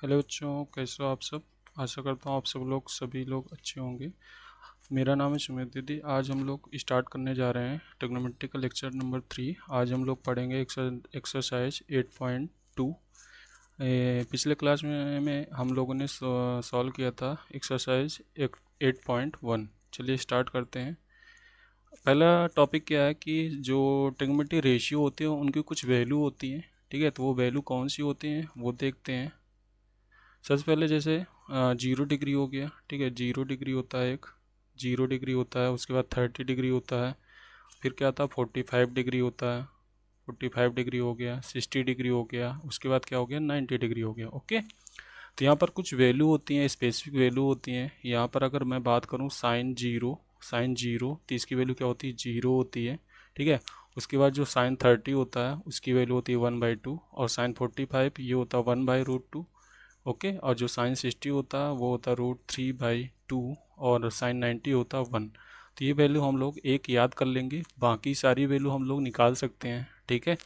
Hello बच्चों, कैसे हो आप सब। आशा करता हूँ आप सभी लोग अच्छे होंगे। मेरा नाम है सुमित दीदी। आज हम लोग स्टार्ट करने जा रहे हैं ट्रिग्नोमेट्री का लेक्चर नंबर 3। आज हम लोग पढ़ेंगे एक्सरसाइज 8.2। पिछले क्लास में हम लोगों ने सॉल्व किया था एक्सरसाइज 8.1। चलिए स्टार्ट करते हैं। पहला टॉपिक क्या है कि जो ट्रिग्नोमेट्री रेशियो होते हैं उनकी कुछ वैल्यू होती हैं। ठीक है, तो वो वैल्यू कौन सी होती हैं वो देखते हैं। सबसे पहले जैसे 0 डिग्री हो गया। ठीक है, 0 डिग्री होता है एक, 0 डिग्री होता है। उसके बाद 30 डिग्री होता है। फिर क्या आता है, 45 डिग्री होता है। 45 डिग्री हो गया, 60 डिग्री हो गया। उसके बाद क्या हो गया, 90 डिग्री हो गया। ओके, तो यहाँ पर कुछ वैल्यू होती हैं, स्पेसिफिक वैल्यू होती हैं। यहाँ पर अगर मैं बात करूँ साइन जीरो, तो इसकी वैल्यू क्या होती है, 0 होती है। ठीक है, उसके बाद जो साइन 30 होता है उसकी वैल्यू होती है 1/2, और साइन 45 ये होता है 1/√2। ओके, और जो साइन 60 होता है वो होता है √3/2, और साइन 90 होता है 1। तो ये वैल्यू हम लोग एक याद कर लेंगे, बाकी सारी वैल्यू हम लोग निकाल सकते हैं। ठीक है,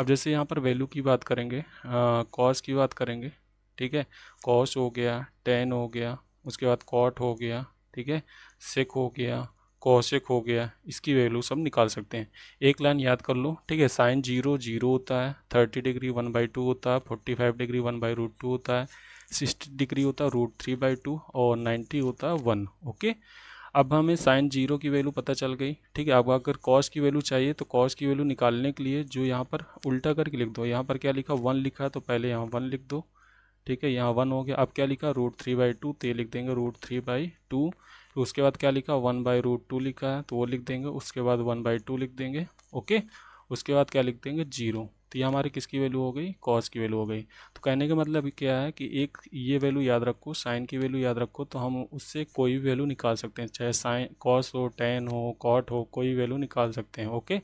अब जैसे यहाँ पर वैल्यू की बात करेंगे, कॉस की बात करेंगे। ठीक है, कॉस हो गया, टेन हो गया, उसके बाद कॉट हो गया। ठीक है, सेक हो गया, कॉसेक हो गया। इसकी वैल्यू सब निकाल सकते हैं। एक लाइन याद कर लो। ठीक है, साइन 0 0 होता है, 30 डिग्री 1/2 होता है, 45 डिग्री 1/√2 होता है, 60 डिग्री होता है √3/2, और 90 होता है 1। ओके, अब हमें साइन 0 की वैल्यू पता चल गई। ठीक है, अब अगर कॉस की वैल्यू चाहिए तो कॉस की वैल्यू निकालने के लिए जो यहाँ पर उल्टा करके लिख दो। यहाँ पर क्या लिखा, 1 लिखा है तो पहले यहाँ 1 लिख दो। ठीक है, यहाँ 1 हो गया। अब क्या लिखा, √3/2, तो ये लिख देंगे √3/2। उसके बाद क्या लिखा, 1/√2 लिखा है तो वो लिख देंगे। उसके बाद 1/2 लिख देंगे। ओके, उसके बाद क्या लिख देंगे, 0। तो ये हमारी किसकी वैल्यू हो गई, कॉस की वैल्यू हो गई। तो कहने का मतलब क्या है कि एक ये वैल्यू याद रखो, साइन की वैल्यू याद रखो, तो हम उससे कोई भी वैल्यू निकाल सकते हैं, चाहे साइन कॉस हो, टेन हो, कॉट हो, कोई वैल्यू निकाल सकते हैं। ओके,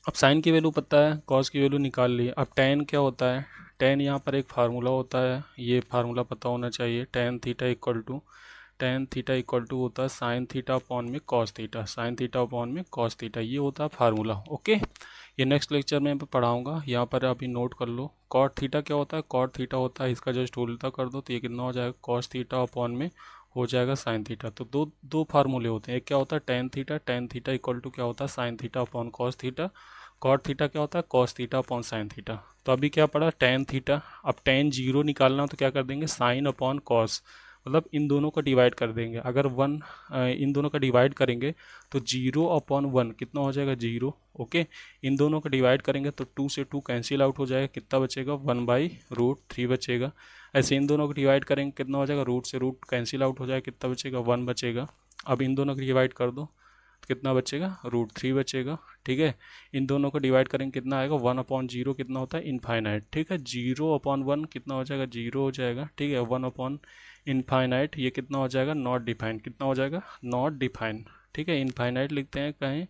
अब साइन की वैल्यू पता है, कॉस की वैल्यू निकाल ली। अब टेन क्या होता है, टेन यहाँ पर एक फार्मूला होता है, ये फार्मूला पता होना चाहिए। टेन थीटा इक्वल टू होता है साइन थीटा अपॉन में कॉस थीटा, ये होता है फार्मूला। ओके, ये नेक्स्ट लेक्चर में पढ़ाऊंगा, यहाँ पर अभी नोट कर लो। कॉट थीटा क्या होता है, कॉट थीटा होता है, इसका जस्ट उल्टा कर दो तो ये कितना हो जाएगा, कॉस थीटा अपॉन में हो जाएगा साइन थीटा। तो दो दो फार्मूले होते हैं, एक क्या होता है टेन थीटा इक्वल टू क्या होता है sine theta upon cos theta. Cot theta क्या होता है, cos theta upon sine theta. तो अभी क्या पड़ा, टेन थीटा। अब टेन 0 निकालना हो तो क्या कर देंगे, साइन अपॉन कॉस, मतलब इन दोनों को डिवाइड कर देंगे। अगर वन इन दोनों का डिवाइड करेंगे तो 0/1 कितना हो जाएगा, 0। ओके, इन दोनों को डिवाइड करेंगे तो 2 से 2 कैंसिल आउट हो जाएगा, कितना बचेगा, 1/√3 बचेगा। ऐसे इन दोनों को डिवाइड करेंगे कितना हो जाएगा, रूट से रूट कैंसिल आउट हो जाएगा, कितना बचेगा, 1 बचेगा। अब इन दोनों को डिवाइड कर दो तो कितना बचेगा, √3 बचेगा। ठीक है, इन दोनों को डिवाइड करेंगे कितना आएगा, 1/0 कितना होता है, इनफाइनाइट। ठीक है, 0/1 कितना हो जाएगा, 0 हो जाएगा। ठीक है, 1/इनफाइनाइट ये कितना हो जाएगा, नॉट डिफाइन, कितना हो जाएगा, नॉट डिफाइन। ठीक है, इनफाइनाइट लिखते हैं कहीं,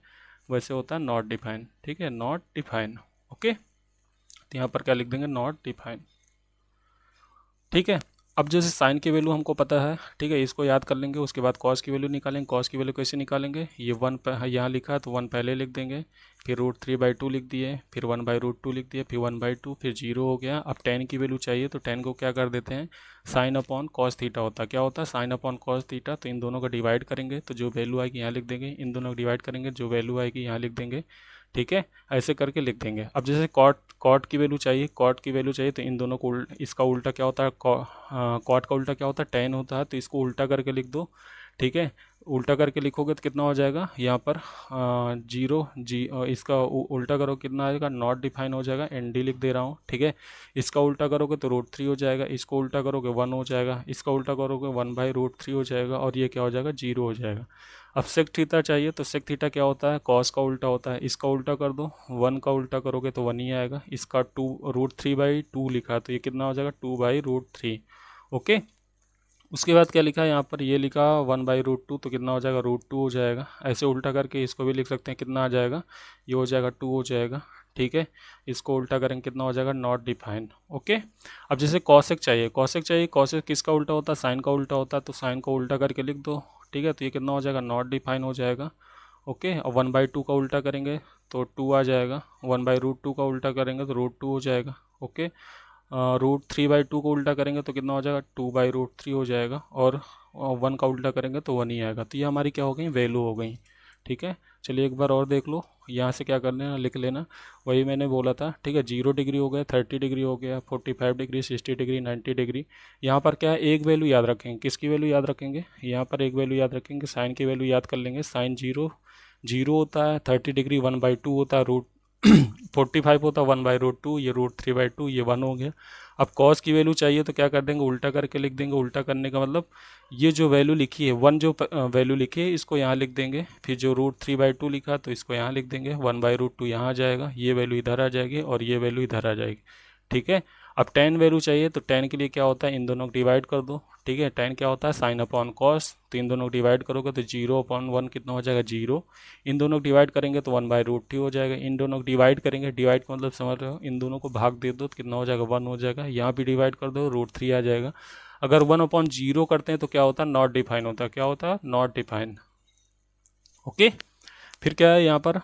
वैसे होता है नॉट डिफाइन। ठीक है, नॉट डिफाइन। ओके, तो यहाँ पर क्या लिख देंगे, नॉट डिफाइन। ठीक है, अब जैसे साइन की वैल्यू हमको पता है। ठीक है, इसको याद कर लेंगे। उसके बाद कॉस की वैल्यू निकालेंगे। कॉस की वैल्यू कैसे निकालेंगे, ये 1 यहाँ लिखा है तो 1 पहले लिख देंगे, फिर √3/2 लिख दिए, फिर 1/√2 लिख दिए, फिर 1/2, फिर 0 हो गया। अब टेन की वैल्यू चाहिए तो टेन को क्या कर देते हैं, साइन अपॉन कॉस थीटा होता है। क्या होता है, साइन अपॉन कॉस थीटा। तो इन दोनों को डिवाइड करेंगे तो जो वैल्यू आएगी यहाँ लिख देंगे, इन दोनों को डिवाइड करेंगे जो वैल्यू आएगी यहाँ लिख देंगे। ठीक है, ऐसे करके लिख देंगे। अब जैसे कॉट की वैल्यू चाहिए, तो इन दोनों को इसका उल्टा क्या होता है, कॉट का उल्टा क्या होता है, टेन होता है, तो इसको उल्टा करके लिख दो। ठीक है, उल्टा करके लिखोगे तो कितना हो जाएगा, यहाँ पर 0 इसका उल्टा करो कितना आएगा, नॉट डिफाइन हो जाएगा, ND लिख दे रहा हूँ। ठीक है, इसका उल्टा करोगे तो √3 हो जाएगा, इसको उल्टा करोगे 1 हो जाएगा, इसका उल्टा करोगे 1/√3 हो जाएगा, और ये क्या हो जाएगा, 0 हो जाएगा। अब सेक थीटा चाहिए तो सेक थीटा क्या होता है, कॉस का उल्टा होता है। इसका उल्टा कर दो, 1 का उल्टा करोगे तो 1 ही आएगा। इसका √3/2 लिखा है तो ये कितना हो जाएगा, 2/√3। ओके, उसके बाद क्या लिखा है यहाँ पर, ये लिखा 1/√2 तो कितना हो जाएगा, √2 हो जाएगा। ऐसे उल्टा करके इसको भी लिख सकते हैं, कितना आ जाएगा, ये हो जाएगा 2 हो जाएगा। ठीक है, इसको उल्टा करेंगे कितना हो जाएगा, नॉट डिफाइन। ओके, अब जैसे कॉसेक किसका उल्टा होता है, साइन का उल्टा होता है, तो साइन को उल्टा करके लिख दो। ठीक है, तो ये कितना हो जाएगा, नॉट डिफाइन हो जाएगा। ओके, और 1/2 का उल्टा करेंगे तो 2 आ जाएगा, 1/√2 का उल्टा करेंगे तो √2 हो जाएगा। ओके, √3/2 को उल्टा करेंगे तो कितना हो जाएगा, 2/√3 हो जाएगा, और 1 का उल्टा करेंगे तो 1 ही आएगा। तो ये हमारी क्या हो गई, वैल्यू हो गई। ठीक है, चलिए एक बार और देख लो, यहाँ से क्या कर लेना, लिख लेना, वही मैंने बोला था। ठीक है, 0 डिग्री हो गया, 30 डिग्री हो गया, 45 डिग्री, 60 डिग्री, 90 डिग्री। यहाँ पर क्या है, एक वैल्यू याद रखेंगे। किसकी वैल्यू याद रखेंगे, यहाँ पर एक वैल्यू याद रखेंगे, साइन की वैल्यू याद कर लेंगे। साइन 0 होता है, 30 डिग्री 1/2 होता है, 45 होता है 1/√2, ये √3/2, ये 1 हो गया। अब कॉस की वैल्यू चाहिए तो क्या कर देंगे, उल्टा करके लिख देंगे। उल्टा करने का मतलब ये जो वैल्यू लिखी है, 1 जो वैल्यू लिखी है इसको यहाँ लिख देंगे, फिर जो √3/2 लिखा तो इसको यहाँ लिख देंगे, 1/√2 यहाँ आ जाएगा, ये वैल्यू इधर आ जाएगी और ये वैल्यू इधर आ जाएगी। ठीक है, अब tan वैल्यू चाहिए तो tan के लिए क्या होता है, इन दोनों को डिवाइड कर दो। ठीक है, tan क्या होता है, साइन अपॉन कॉस, तो इन दोनों को डिवाइड करोगे तो 0/1 कितना हो जाएगा, 0। इन दोनों को डिवाइड करेंगे तो 1/√3 हो जाएगा। इन दोनों को डिवाइड करेंगे, डिवाइड का मतलब समझ रहे हो, इन दोनों को भाग दे दो तो कितना हो जाएगा, 1 हो जाएगा। यहाँ भी डिवाइड कर दो, √3 आ जाएगा। अगर 1/0 करते हैं तो क्या होता है, नॉट डिफाइन होता है। क्या होता है, नॉट डिफाइन। ओके, फिर क्या है यहाँ पर,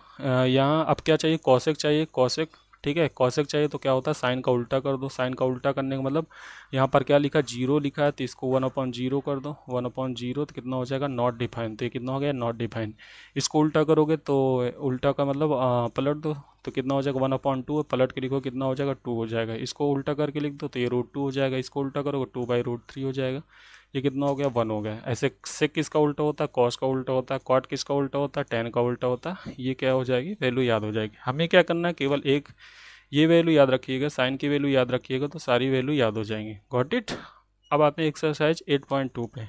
यहाँ अब क्या चाहिए, कॉसेक चाहिए, कॉसेक। ठीक है, कॉसेक चाहिए तो क्या होता है, साइन का उल्टा कर दो। साइन का उल्टा करने का मतलब यहाँ पर क्या लिखा, 0 लिखा है तो इसको 1/0 कर दो। 1/0 तो कितना हो जाएगा, नॉट डिफाइन। तो ये कितना हो गया, नॉट डिफाइन। इसको उल्टा करोगे तो उल्टा का मतलब पलट दो तो कितना हो जाएगा, 1/2, पलट के लिखो कितना हो जाएगा, 2 हो जाएगा। इसको उल्टा करके लिख दो तो ये √2 हो जाएगा। इसको उल्टा करोगे 2/√3 हो जाएगा। ये कितना हो गया, 1 हो गया। ऐसे सेक किसका उल्टा होता है, कॉस का उल्टा होता है। कॉट किसका उल्टा होता है, टैन का उल्टा होता है। ये क्या हो जाएगी, वैल्यू याद हो जाएगी। हमें क्या करना है, केवल एक ये वैल्यू याद रखिएगा, साइन की वैल्यू याद रखिएगा तो सारी वैल्यू याद हो जाएंगी। Got it. अब आते हैं एक्सरसाइज 8.2 पे।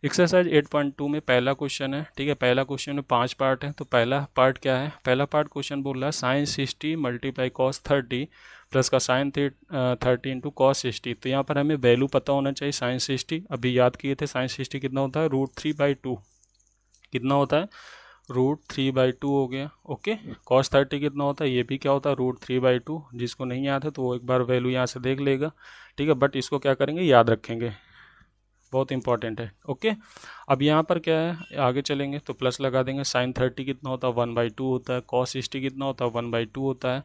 एक्सरसाइज 8.2 में पहला क्वेश्चन है। ठीक है, पहला क्वेश्चन में 5 पार्ट है। तो पहला पार्ट क्या है, पहला पार्ट क्वेश्चन बोल रहा है साइन 60 मल्टीप्लाई कॉस 30 प्लस का साइन 30 इंटू कॉस 60। तो यहाँ पर हमें वैल्यू पता होना चाहिए। साइन 60 अभी याद किए थे, साइन 60 कितना होता है, √3/2 कितना होता है, √3/2 हो गया। ओके, कॉस 30 कितना होता है, ये भी क्या होता है, √3/2। जिसको नहीं याद है तो वो एक बार वैल्यू यहाँ से देख लेगा। ठीक है, बट इसको क्या करेंगे, याद रखेंगे, बहुत इंपॉर्टेंट है। ओके, अब यहाँ पर क्या है, आगे चलेंगे तो प्लस लगा देंगे। साइन 30 कितना होता है, 1/2 होता है। कॉस 60 कितना होता है, 1/2 होता है।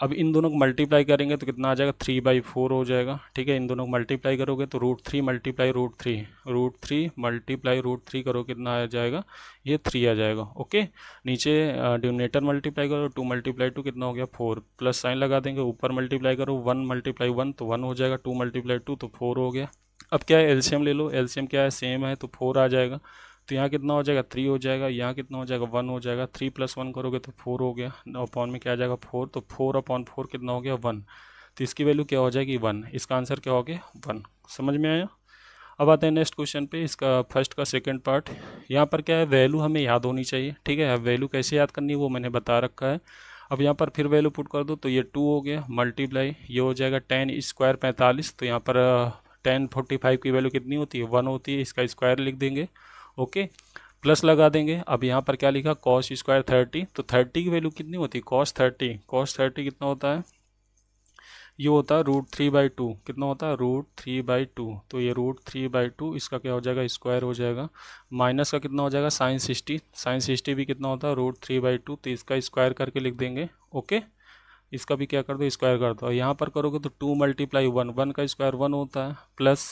अब इन दोनों को मल्टीप्लाई करेंगे तो कितना आ जाएगा, 3/4 हो जाएगा। ठीक है, इन दोनों को मल्टीप्लाई करोगे तो √3 मल्टीप्लाई √3, √3 मल्टीप्लाई √3 करो कितना आ जाएगा, ये 3 आ जाएगा। ओके, नीचे डिनोमिनेटर मल्टीप्लाई करो, 2 मल्टीप्लाई 2 कितना हो गया, 4। प्लस साइन लगा देंगे, ऊपर मल्टीप्लाई करो, 1 मल्टीप्लाई 1 तो 1 हो जाएगा, 2 मल्टीप्लाई 2 तो 4 हो गया। अब क्या है, एलसीएम ले लो। एलसीएम क्या है, सेम है तो 4 आ जाएगा। तो यहाँ कितना हो जाएगा, 3 हो जाएगा। यहाँ कितना हो जाएगा, 1 हो जाएगा। 3 + 1 करोगे तो 4 हो गया। अपॉन में क्या आ जाएगा, 4। तो 4/4 कितना हो गया, 1। तो इसकी वैल्यू क्या हो जाएगी, 1। इसका आंसर क्या हो गया, 1। समझ में आया। अब आते हैं नेक्स्ट क्वेश्चन पे, इसका फर्स्ट का सेकंड पार्ट। यहाँ पर क्या है, वैल्यू हमें याद होनी चाहिए। ठीक है, अब वैल्यू कैसे याद करनी है वो मैंने बता रखा है। अब यहाँ पर फिर वैल्यू पुट कर दो तो ये 2 हो गया, मल्टीप्लाई ये हो जाएगा tan² 45। तो यहाँ पर tan 45 की वैल्यू कितनी होती है, 1 होती है। इसका स्क्वायर लिख देंगे। ओके, प्लस लगा देंगे। अब यहाँ पर क्या लिखा, cos² 30। तो 30 की वैल्यू कितनी होती है, cos 30 कितना होता है, ये होता है √3/2। कितना होता है, √3/2। तो ये √3/2 इसका क्या हो जाएगा, स्क्वायर हो जाएगा। माइनस का कितना हो जाएगा, साइन 60 भी कितना होता है, √3/2। तो इसका स्क्वायर करके लिख देंगे। ओके, इसका भी क्या कर दो, स्क्वायर कर दो। यहाँ पर करोगे तो 2 मल्टीप्लाई 1, 1 का स्क्वायर 1 होता है। प्लस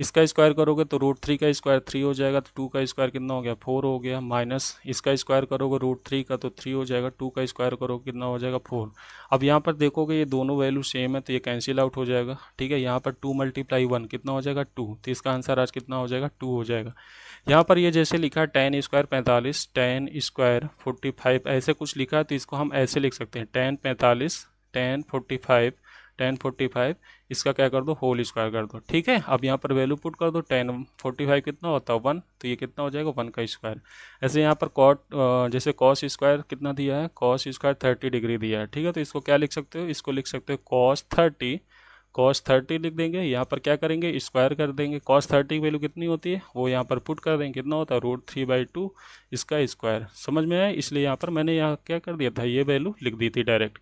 इसका स्क्वायर करोगे तो √3 का स्क्वायर 3 हो जाएगा। तो 2 का स्क्वायर कितना हो गया, 4 हो गया। माइनस इसका स्क्वायर करोगे √3 का तो 3 हो जाएगा। 2 का स्क्वायर करोगे कितना हो जाएगा, 4। अब यहाँ पर देखोगे ये दोनों वैल्यू सेम है तो ये कैंसिल आउट हो जाएगा। ठीक है, यहाँ पर 2 मल्टीप्लाई 1 कितना हो जाएगा, 2। तो इसका आंसर आज कितना हो जाएगा, 2 हो जाएगा। यहाँ पर ये जैसे लिखा है tan² 45, tan² 45 ऐसे कुछ लिखा है तो इसको हम ऐसे लिख सकते हैं, tan 45, tan 45, tan 45 इसका क्या कर दो, होल स्क्वायर कर दो। ठीक है, अब यहाँ पर वैल्यू पुट कर दो, tan 45 कितना होता है, 1। तो ये कितना हो जाएगा, 1 का स्क्वायर। ऐसे यहाँ पर जैसे cos² कितना दिया है, cos² 30 डिग्री दिया है। ठीक है, तो इसको क्या लिख सकते हो, इसको लिख सकते हो cos 30 लिख देंगे। यहाँ पर क्या करेंगे, स्क्वायर कर देंगे। cos 30 की वैल्यू कितनी होती है वो यहाँ पर पुट कर देंगे, कितना होता है, √3/2 इसका स्क्वायर। समझ में आया, इसलिए यहाँ पर मैंने यहाँ क्या कर दिया था, ये वैल्यू लिख दी थी डायरेक्ट।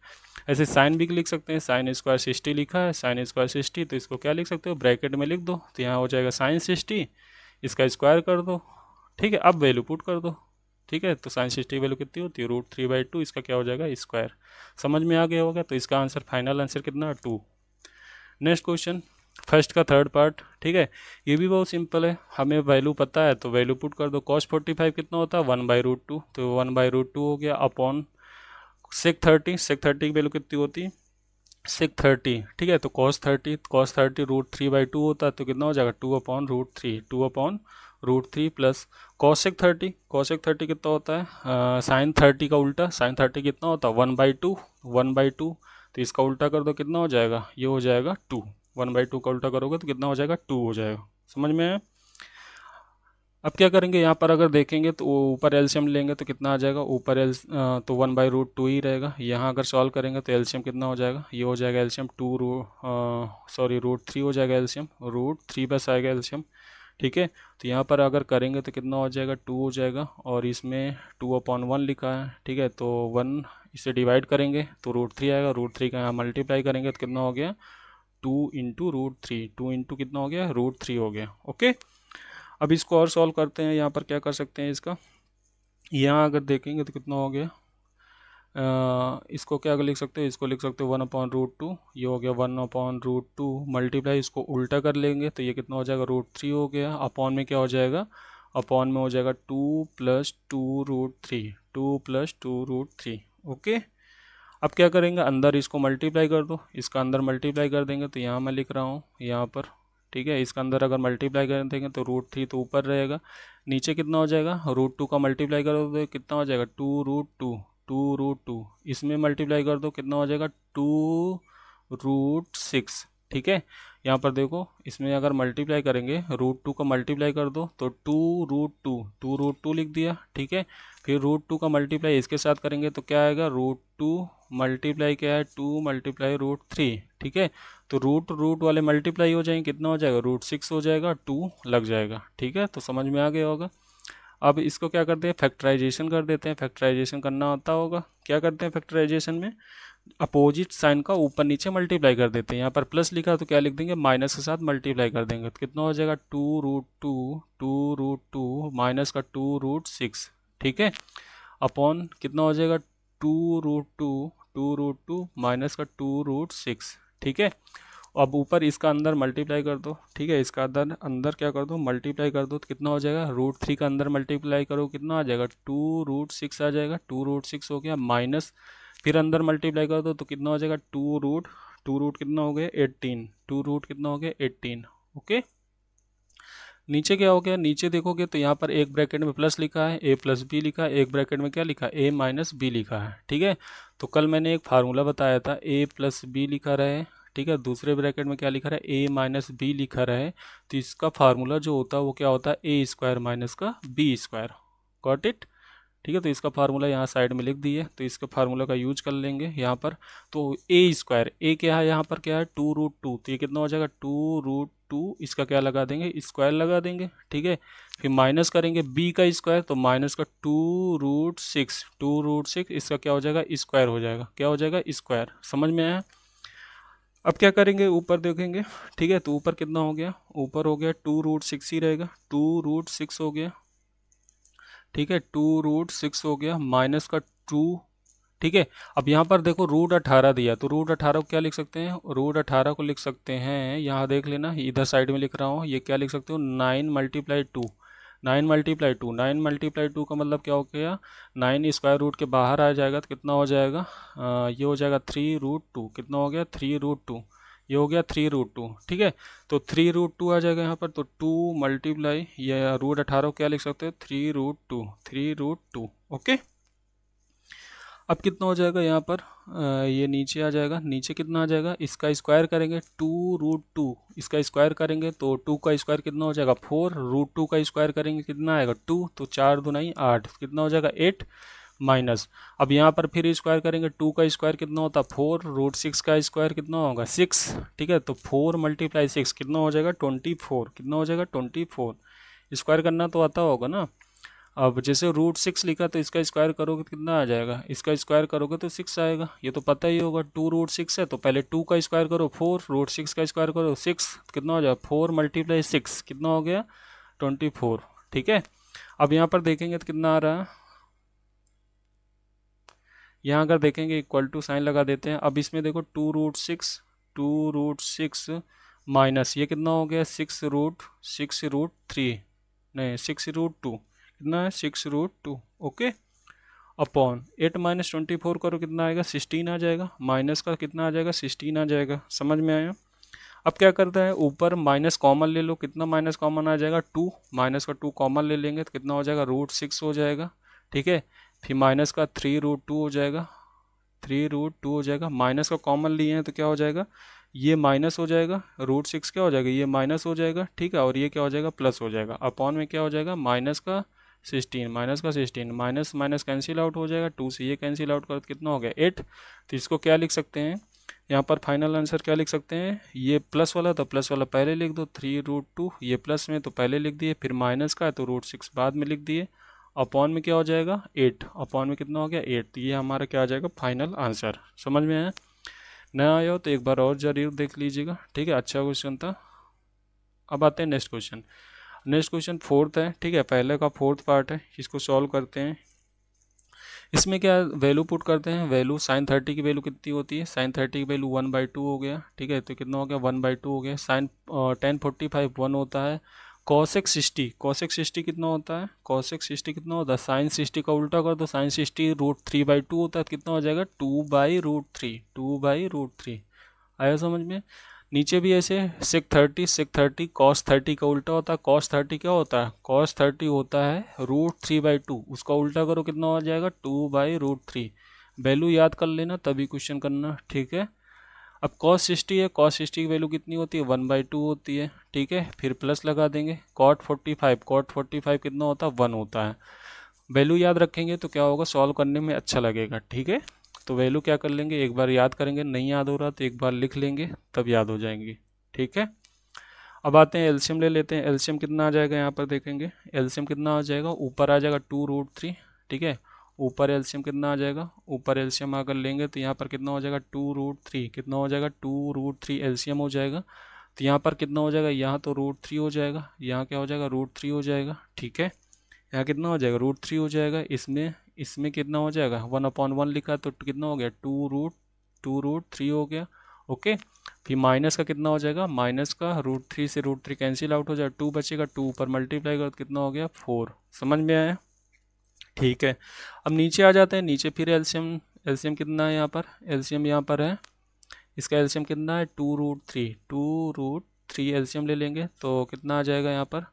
ऐसे साइन भी लिख सकते हैं, sin² 60 लिखा है, sin² 60। तो इसको क्या लिख सकते हो, ब्रैकेट में लिख दो। तो यहाँ हो जाएगा sin 60, इसका स्क्वायर कर दो। ठीक है, अब वैल्यू पुट कर दो। ठीक है, तो sin 60 वैल्यू कितनी होती है, √3/2 इसका क्या हो जाएगा, स्क्वायर। समझ में आ गया होगा। तो इसका आंसर, फाइनल आंसर कितना, 2। नेक्स्ट क्वेश्चन, फर्स्ट का थर्ड पार्ट, ठीक है। ये भी बहुत सिंपल है, हमें वैल्यू पता है तो वैल्यू पुट कर दो। कॉस 45 कितना होता है 1/√2, तो 1/√2 हो गया अपॉन सेक 30, सेक 30 की वैल्यू कितनी होती है सेक 30, ठीक है। तो cos 30 √3/2 होता है, तो कितना हो जाएगा 2/√3, 2/√3 प्लस cos 30 कितना होता है साइन 30 का उल्टा, साइन 30 कितना होता है 1/2, 1/2, तो इसका उल्टा कर दो कितना हो जाएगा, ये हो जाएगा 2, 1/2 का उल्टा करोगे तो कितना हो जाएगा 2 हो जाएगा। समझ में आया? अब क्या करेंगे, यहाँ पर अगर देखेंगे तो ऊपर एलसीएम लेंगे तो कितना आ जाएगा, ऊपर तो 1/√2 ही रहेगा। यहाँ अगर सॉल्व करेंगे तो एलसीएम कितना हो जाएगा, ये हो जाएगा एलसीएम √3 हो जाएगा एलसीएम, √3 बस आएगा एलसीएम, ठीक है। तो यहाँ पर अगर करेंगे तो कितना हो जाएगा 2 हो जाएगा, और इसमें 2/1 लिखा है, ठीक है। तो 1 इसे डिवाइड करेंगे तो √3 आएगा, √3 का यहाँ मल्टीप्लाई करेंगे तो कितना हो गया 2 इंटू √3, 2 इंटू कितना हो गया √3 हो गया, ओके। अब इसको और सॉल्व करते हैं, यहाँ पर क्या कर सकते हैं इसका, यहाँ अगर देखेंगे तो कितना हो गया इसको क्या लिख सकते हैं, इसको लिख सकते हो 1/√2, ये हो गया 1/√2 मल्टीप्लाई, इसको उल्टा कर लेंगे तो ये कितना हो जाएगा √3 हो गया, अपॉन में क्या हो जाएगा, अपॉन में हो जाएगा 2 + 2√3, 2 + 2√3, ओके। अब क्या करेंगे, अंदर इसको मल्टीप्लाई कर दो, इसका अंदर मल्टीप्लाई कर देंगे तो यहाँ मैं लिख रहा हूँ यहाँ पर, ठीक है। इसका अंदर अगर मल्टीप्लाई कर देंगे तो √3 तो ऊपर रहेगा, नीचे कितना हो जाएगा √2 का मल्टीप्लाई करो तो कितना हो जाएगा 2√2, 2√2, इसमें मल्टीप्लाई कर दो कितना हो जाएगा 2√6, ठीक है। यहाँ पर देखो इसमें अगर मल्टीप्लाई करेंगे √2 का मल्टीप्लाई कर दो तो 2√2 लिख दिया, ठीक है। फिर √2 का मल्टीप्लाई इसके साथ करेंगे तो क्या आएगा √2 मल्टीप्लाई क्या है 2 मल्टीप्लाई √3, ठीक है। तो रूट वाले मल्टीप्लाई हो जाएंगे, कितना हो जाएगा √6 हो जाएगा, 2 लग जाएगा, ठीक है। तो समझ में आ गया होगा। अब इसको क्या करते हैं फैक्टराइजेशन कर देते हैं, फैक्टराइजेशन करना आता होगा, क्या करते हैं फैक्टराइजेशन में अपोजिट साइन का ऊपर नीचे मल्टीप्लाई कर देते हैं। यहाँ पर प्लस लिखा तो क्या लिख देंगे माइनस के साथ मल्टीप्लाई कर देंगे, तो कितना हो जाएगा 2√2 माइनस का 2√6, ठीक है, अपॉन कितना हो जाएगा 2√2 माइनस का 2√6, ठीक है। अब ऊपर इसका अंदर मल्टीप्लाई कर दो, ठीक है, इसका अंदर अंदर क्या कर दो मल्टीप्लाई कर दो तो कितना हो जाएगा √3 का अंदर मल्टीप्लाई करो कितना आ जाएगा 2√6 आ जाएगा, 2√6 हो गया, माइनस फिर अंदर मल्टीप्लाई कर दो तो कितना हो जाएगा 2 रूट कितना हो गया 18, 2 रूट कितना हो गया 18, ओके। नीचे क्या हो गया, नीचे देखोगे तो यहाँ पर एक ब्रैकेट में प्लस लिखा है, a + b लिखा है, एक ब्रैकेट में क्या लिखा है a - b लिखा है, ठीक है। तो कल मैंने एक फार्मूला बताया था a + b लिखा रहे, ठीक है, दूसरे ब्रैकेट में क्या लिखा है a - b लिखा रहे, तो इसका फार्मूला जो होता है वो क्या होता है a² - का b², गॉट इट, ठीक है। तो इसका फार्मूला यहाँ साइड में लिख दिए, तो इसके फार्मूला का यूज कर लेंगे यहाँ पर। तो a², a क्या है यहाँ पर क्या है 2√2, तो ये कितना हो जाएगा 2√2, इसका क्या लगा देंगे स्क्वायर लगा देंगे, ठीक है। फिर माइनस करेंगे b का स्क्वायर, तो माइनस का 2√6, 2√6 इसका क्या हो जाएगा स्क्वायर हो जाएगा, क्या हो जाएगा स्क्वायर, समझ में आया। अब क्या करेंगे ऊपर देखेंगे, ठीक है। तो ऊपर कितना हो गया, ऊपर हो गया 2√6 ही रहेगा, 2√6 हो गया, ठीक है, 2√6 हो गया, माइनस का 2, ठीक है। अब यहाँ पर देखो √18 दिया, तो √18 को क्या लिख सकते हैं, √18 को लिख सकते हैं, यहाँ देख लेना इधर साइड में लिख रहा हूँ, ये क्या लिख सकते हो 9 × 2, 9 × 2, 9 × 2 का मतलब क्या हो गया 9 स्क्वायर रूट के बाहर आ जाएगा तो कितना हो जाएगा ये हो जाएगा 3√2, कितना हो गया 3√2, ये हो गया 3√2, ठीक है। तो 3√2 आ जाएगा यहाँ पर, तो 2 मल्टीप्लाई ये √18 क्या लिख सकते हो 3√2, 3√2, ओके। अब कितना हो जाएगा यहाँ पर ये नीचे आ जाएगा, नीचे कितना आ जाएगा इसका स्क्वायर करेंगे 2√2, इसका स्क्वायर करेंगे तो 2 का स्क्वायर कितना हो जाएगा 4, √2 का स्क्वायर करेंगे कितना आएगा 2, तो 4 दूनी 8, कितना हो जाएगा 8, माइनस अब यहाँ पर फिर स्क्वायर करेंगे 2 का स्क्वायर कितना होता है 4, √6 का स्क्वायर कितना होगा 6, ठीक है। तो 4 × 6 कितना हो जाएगा 24, कितना हो जाएगा 24, स्क्वायर करना तो आता होगा ना। अब जैसे √6 लिखा तो इसका स्क्वायर करोगे तो कितना आ जाएगा, इसका स्क्वायर करोगे तो 6 आएगा, ये तो पता ही होगा 2√6 है, तो पहले 2 का स्क्वायर करो 4, √6 का स्क्वायर करो 6, कितना हो जाएगा 4 × 6 कितना हो गया 24, ठीक है। अब यहाँ पर देखेंगे तो कितना आ रहा है, यहाँ अगर देखेंगे इक्वल टू साइन लगा देते हैं। अब इसमें देखो 2√6 2√6 माइनस ये कितना हो गया 6√3 नहीं 6√2 कितना है 6√2 ओके अपॉन 8 - 24 करो कितना आएगा 16 आ जाएगा माइनस का कितना आ जाएगा 16 आ जाएगा। समझ में आया। अब क्या करता है ऊपर माइनस कॉमन ले लो कितना माइनस कॉमन आ जाएगा 2 माइनस का 2 कॉमन ले लेंगे तो कितना हो जाएगा √6 हो जाएगा। ठीक है फिर माइनस का 3√2 हो जाएगा 3√2 हो जाएगा माइनस का कॉमन लिए हैं तो क्या हो जाएगा ये माइनस हो जाएगा √6 क्या हो जाएगा ये माइनस हो जाएगा। ठीक है और ये क्या हो जाएगा प्लस हो जाएगा अपॉन में क्या हो जाएगा माइनस का 16 माइनस माइनस कैंसिल आउट हो जाएगा 2 से ये कैंसिल आउट कर कितना हो गया 8। तो इसको क्या लिख सकते हैं यहाँ पर फाइनल आंसर क्या लिख सकते हैं ये प्लस वाला तो प्लस वाला पहले लिख दो 3√2 ये प्लस में तो पहले लिख दिए फिर माइनस का है तो √6 बाद में लिख दिए अपॉन में क्या हो जाएगा 8 अपॉन में कितना हो गया 8। तो ये हमारा क्या आ जाएगा फाइनल आंसर। समझ में आया। नया आया हो तो एक बार और जरूर देख लीजिएगा। ठीक है अच्छा क्वेश्चन था। अब आते हैं next question. Next question fourth है। ठीक है पहले का फोर्थ पार्ट है इसको सॉल्व करते हैं। इसमें क्या वैल्यू पुट करते हैं वैल्यू sin30 की वैल्यू कितनी होती है sin30 की वैल्यू 1/2 हो गया। ठीक है तो कितना हो गया 1/2 हो गया। sin 1045 1 होता है। cosec 60 कितना होता है cosec 60 कितना होता है sin 60 का उल्टा कर दो sin 60 √3/2 होता है तो कितना हो जाएगा 2/√3 आया समझ में। नीचे भी ऐसे sec 30 cos 30 का उल्टा होता है cos 30 क्या होता है cos 30 होता है √3/2 उसका उल्टा करो कितना हो जाएगा 2/√3। वैल्यू याद कर लेना तभी क्वेश्चन करना। ठीक है अब cos 60 है cos 60 की वैल्यू कितनी होती है 1/2 होती है। ठीक है फिर प्लस लगा देंगे cot 45 कितना होता है 1 होता है। वैल्यू याद रखेंगे तो क्या होगा सॉल्व करने में अच्छा लगेगा। ठीक है तो वैल्यू क्या कर लेंगे एक बार याद करेंगे नहीं याद हो रहा तो एक बार लिख लेंगे तब याद हो जाएंगी। ठीक है अब आते हैं एलसीएम ले लेते हैं। एलसीएम कितना आ जाएगा यहाँ पर देखेंगे एलसीएम कितना आ जाएगा ऊपर आ जाएगा 2√3। ठीक है ऊपर एलसीएम कितना आ जाएगा ऊपर एलसीएम अगर लेंगे तो यहाँ पर कितना हो जाएगा 2√3 कितना हो जाएगा 2√3 एलसीएम हो जाएगा। तो यहाँ पर कितना हो जाएगा यहाँ तो √3 हो जाएगा यहाँ क्या हो जाएगा √3 हो जाएगा। ठीक है यहाँ कितना हो जाएगा √3 हो जाएगा। इसमें इसमें कितना हो जाएगा 1/1 लिखा तो कितना हो गया 2√3 हो गया। ओके फिर माइनस का कितना हो जाएगा माइनस का √3 से √3 कैंसिल आउट हो जाएगा 2 बचेगा 2 पर मल्टीप्लाई कर कितना हो गया 4। समझ में आया। ठीक है अब नीचे आ जाते हैं। नीचे फिर एलसीएम कितना है यहाँ पर एलसीएम यहाँ पर है इसका एलसीएम कितना है 2√3 एलसीएम ले लेंगे तो कितना आ जाएगा यहाँ पर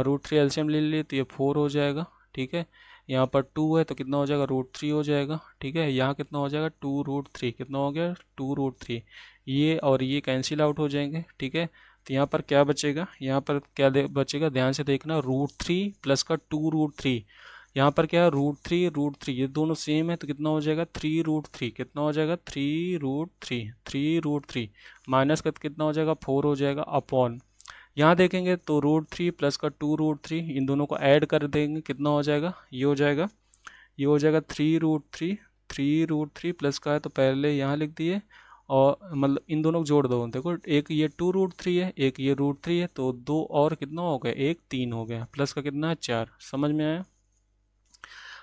√3 एलसीएम ले लिए तो ये 4 हो जाएगा। ठीक है यहाँ पर 2 है तो कितना हो जाएगा √3 हो जाएगा। ठीक है यहाँ कितना हो जाएगा 2√3 कितना हो गया 2√3 ये और ये कैंसिल आउट हो जाएंगे। ठीक है तो यहाँ पर क्या बचेगा यहाँ पर क्या बचेगा ध्यान से देखना √3 प्लस का 2√3 यहाँ पर क्या है √3 ये दोनों सेम है तो कितना हो जाएगा 3√3 कितना हो जाएगा 3√3 माइनस का कितना हो जाएगा 4 हो जाएगा अपॉन यहाँ देखेंगे तो √3 प्लस का 2√3 इन दोनों को ऐड कर देंगे कितना हो जाएगा ये हो जाएगा 3√3 प्लस का है तो पहले यहाँ लिख दिए और मतलब इन दोनों को जोड़ दो। देखो एक ये 2√3 है एक ये √3 है तो 2 और कितना हो गया 1 3 हो गया प्लस का कितना है 4। समझ में आया।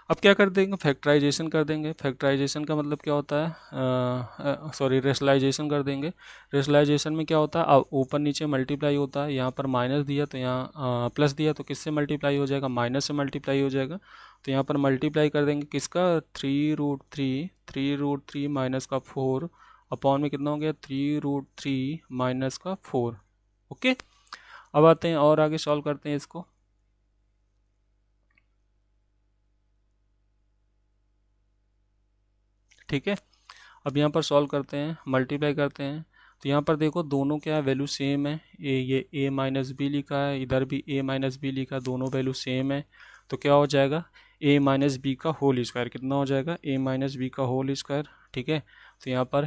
अब क्या कर देंगे फैक्टराइजेशन कर देंगे। फैक्टराइजेशन का मतलब क्या होता है सॉरी रेशनलाइजेशन कर देंगे। रेशनलाइजेशन में क्या होता है अब ऊपर नीचे मल्टीप्लाई होता है यहाँ पर माइनस दिया तो यहाँ प्लस दिया तो किससे मल्टीप्लाई हो जाएगा माइनस से मल्टीप्लाई हो जाएगा। तो यहाँ पर मल्टीप्लाई कर देंगे किसका 3√3 माइनस का 4 अपॉन में कितना हो गया 3√3 माइनस का 4। ओके अब आते हैं और आगे सॉल्व करते हैं इसको। ठीक है अब यहाँ पर सॉल्व करते हैं मल्टीप्लाई करते हैं तो यहाँ पर देखो दोनों क्या है वैल्यू सेम है ये a माइनस बी लिखा है इधर भी a माइनस बी लिखा है दोनों वैल्यू सेम है तो क्या हो जाएगा a माइनस बी का होल स्क्वायर कितना हो जाएगा a माइनस बी का होल स्क्वायर। ठीक है तो यहाँ पर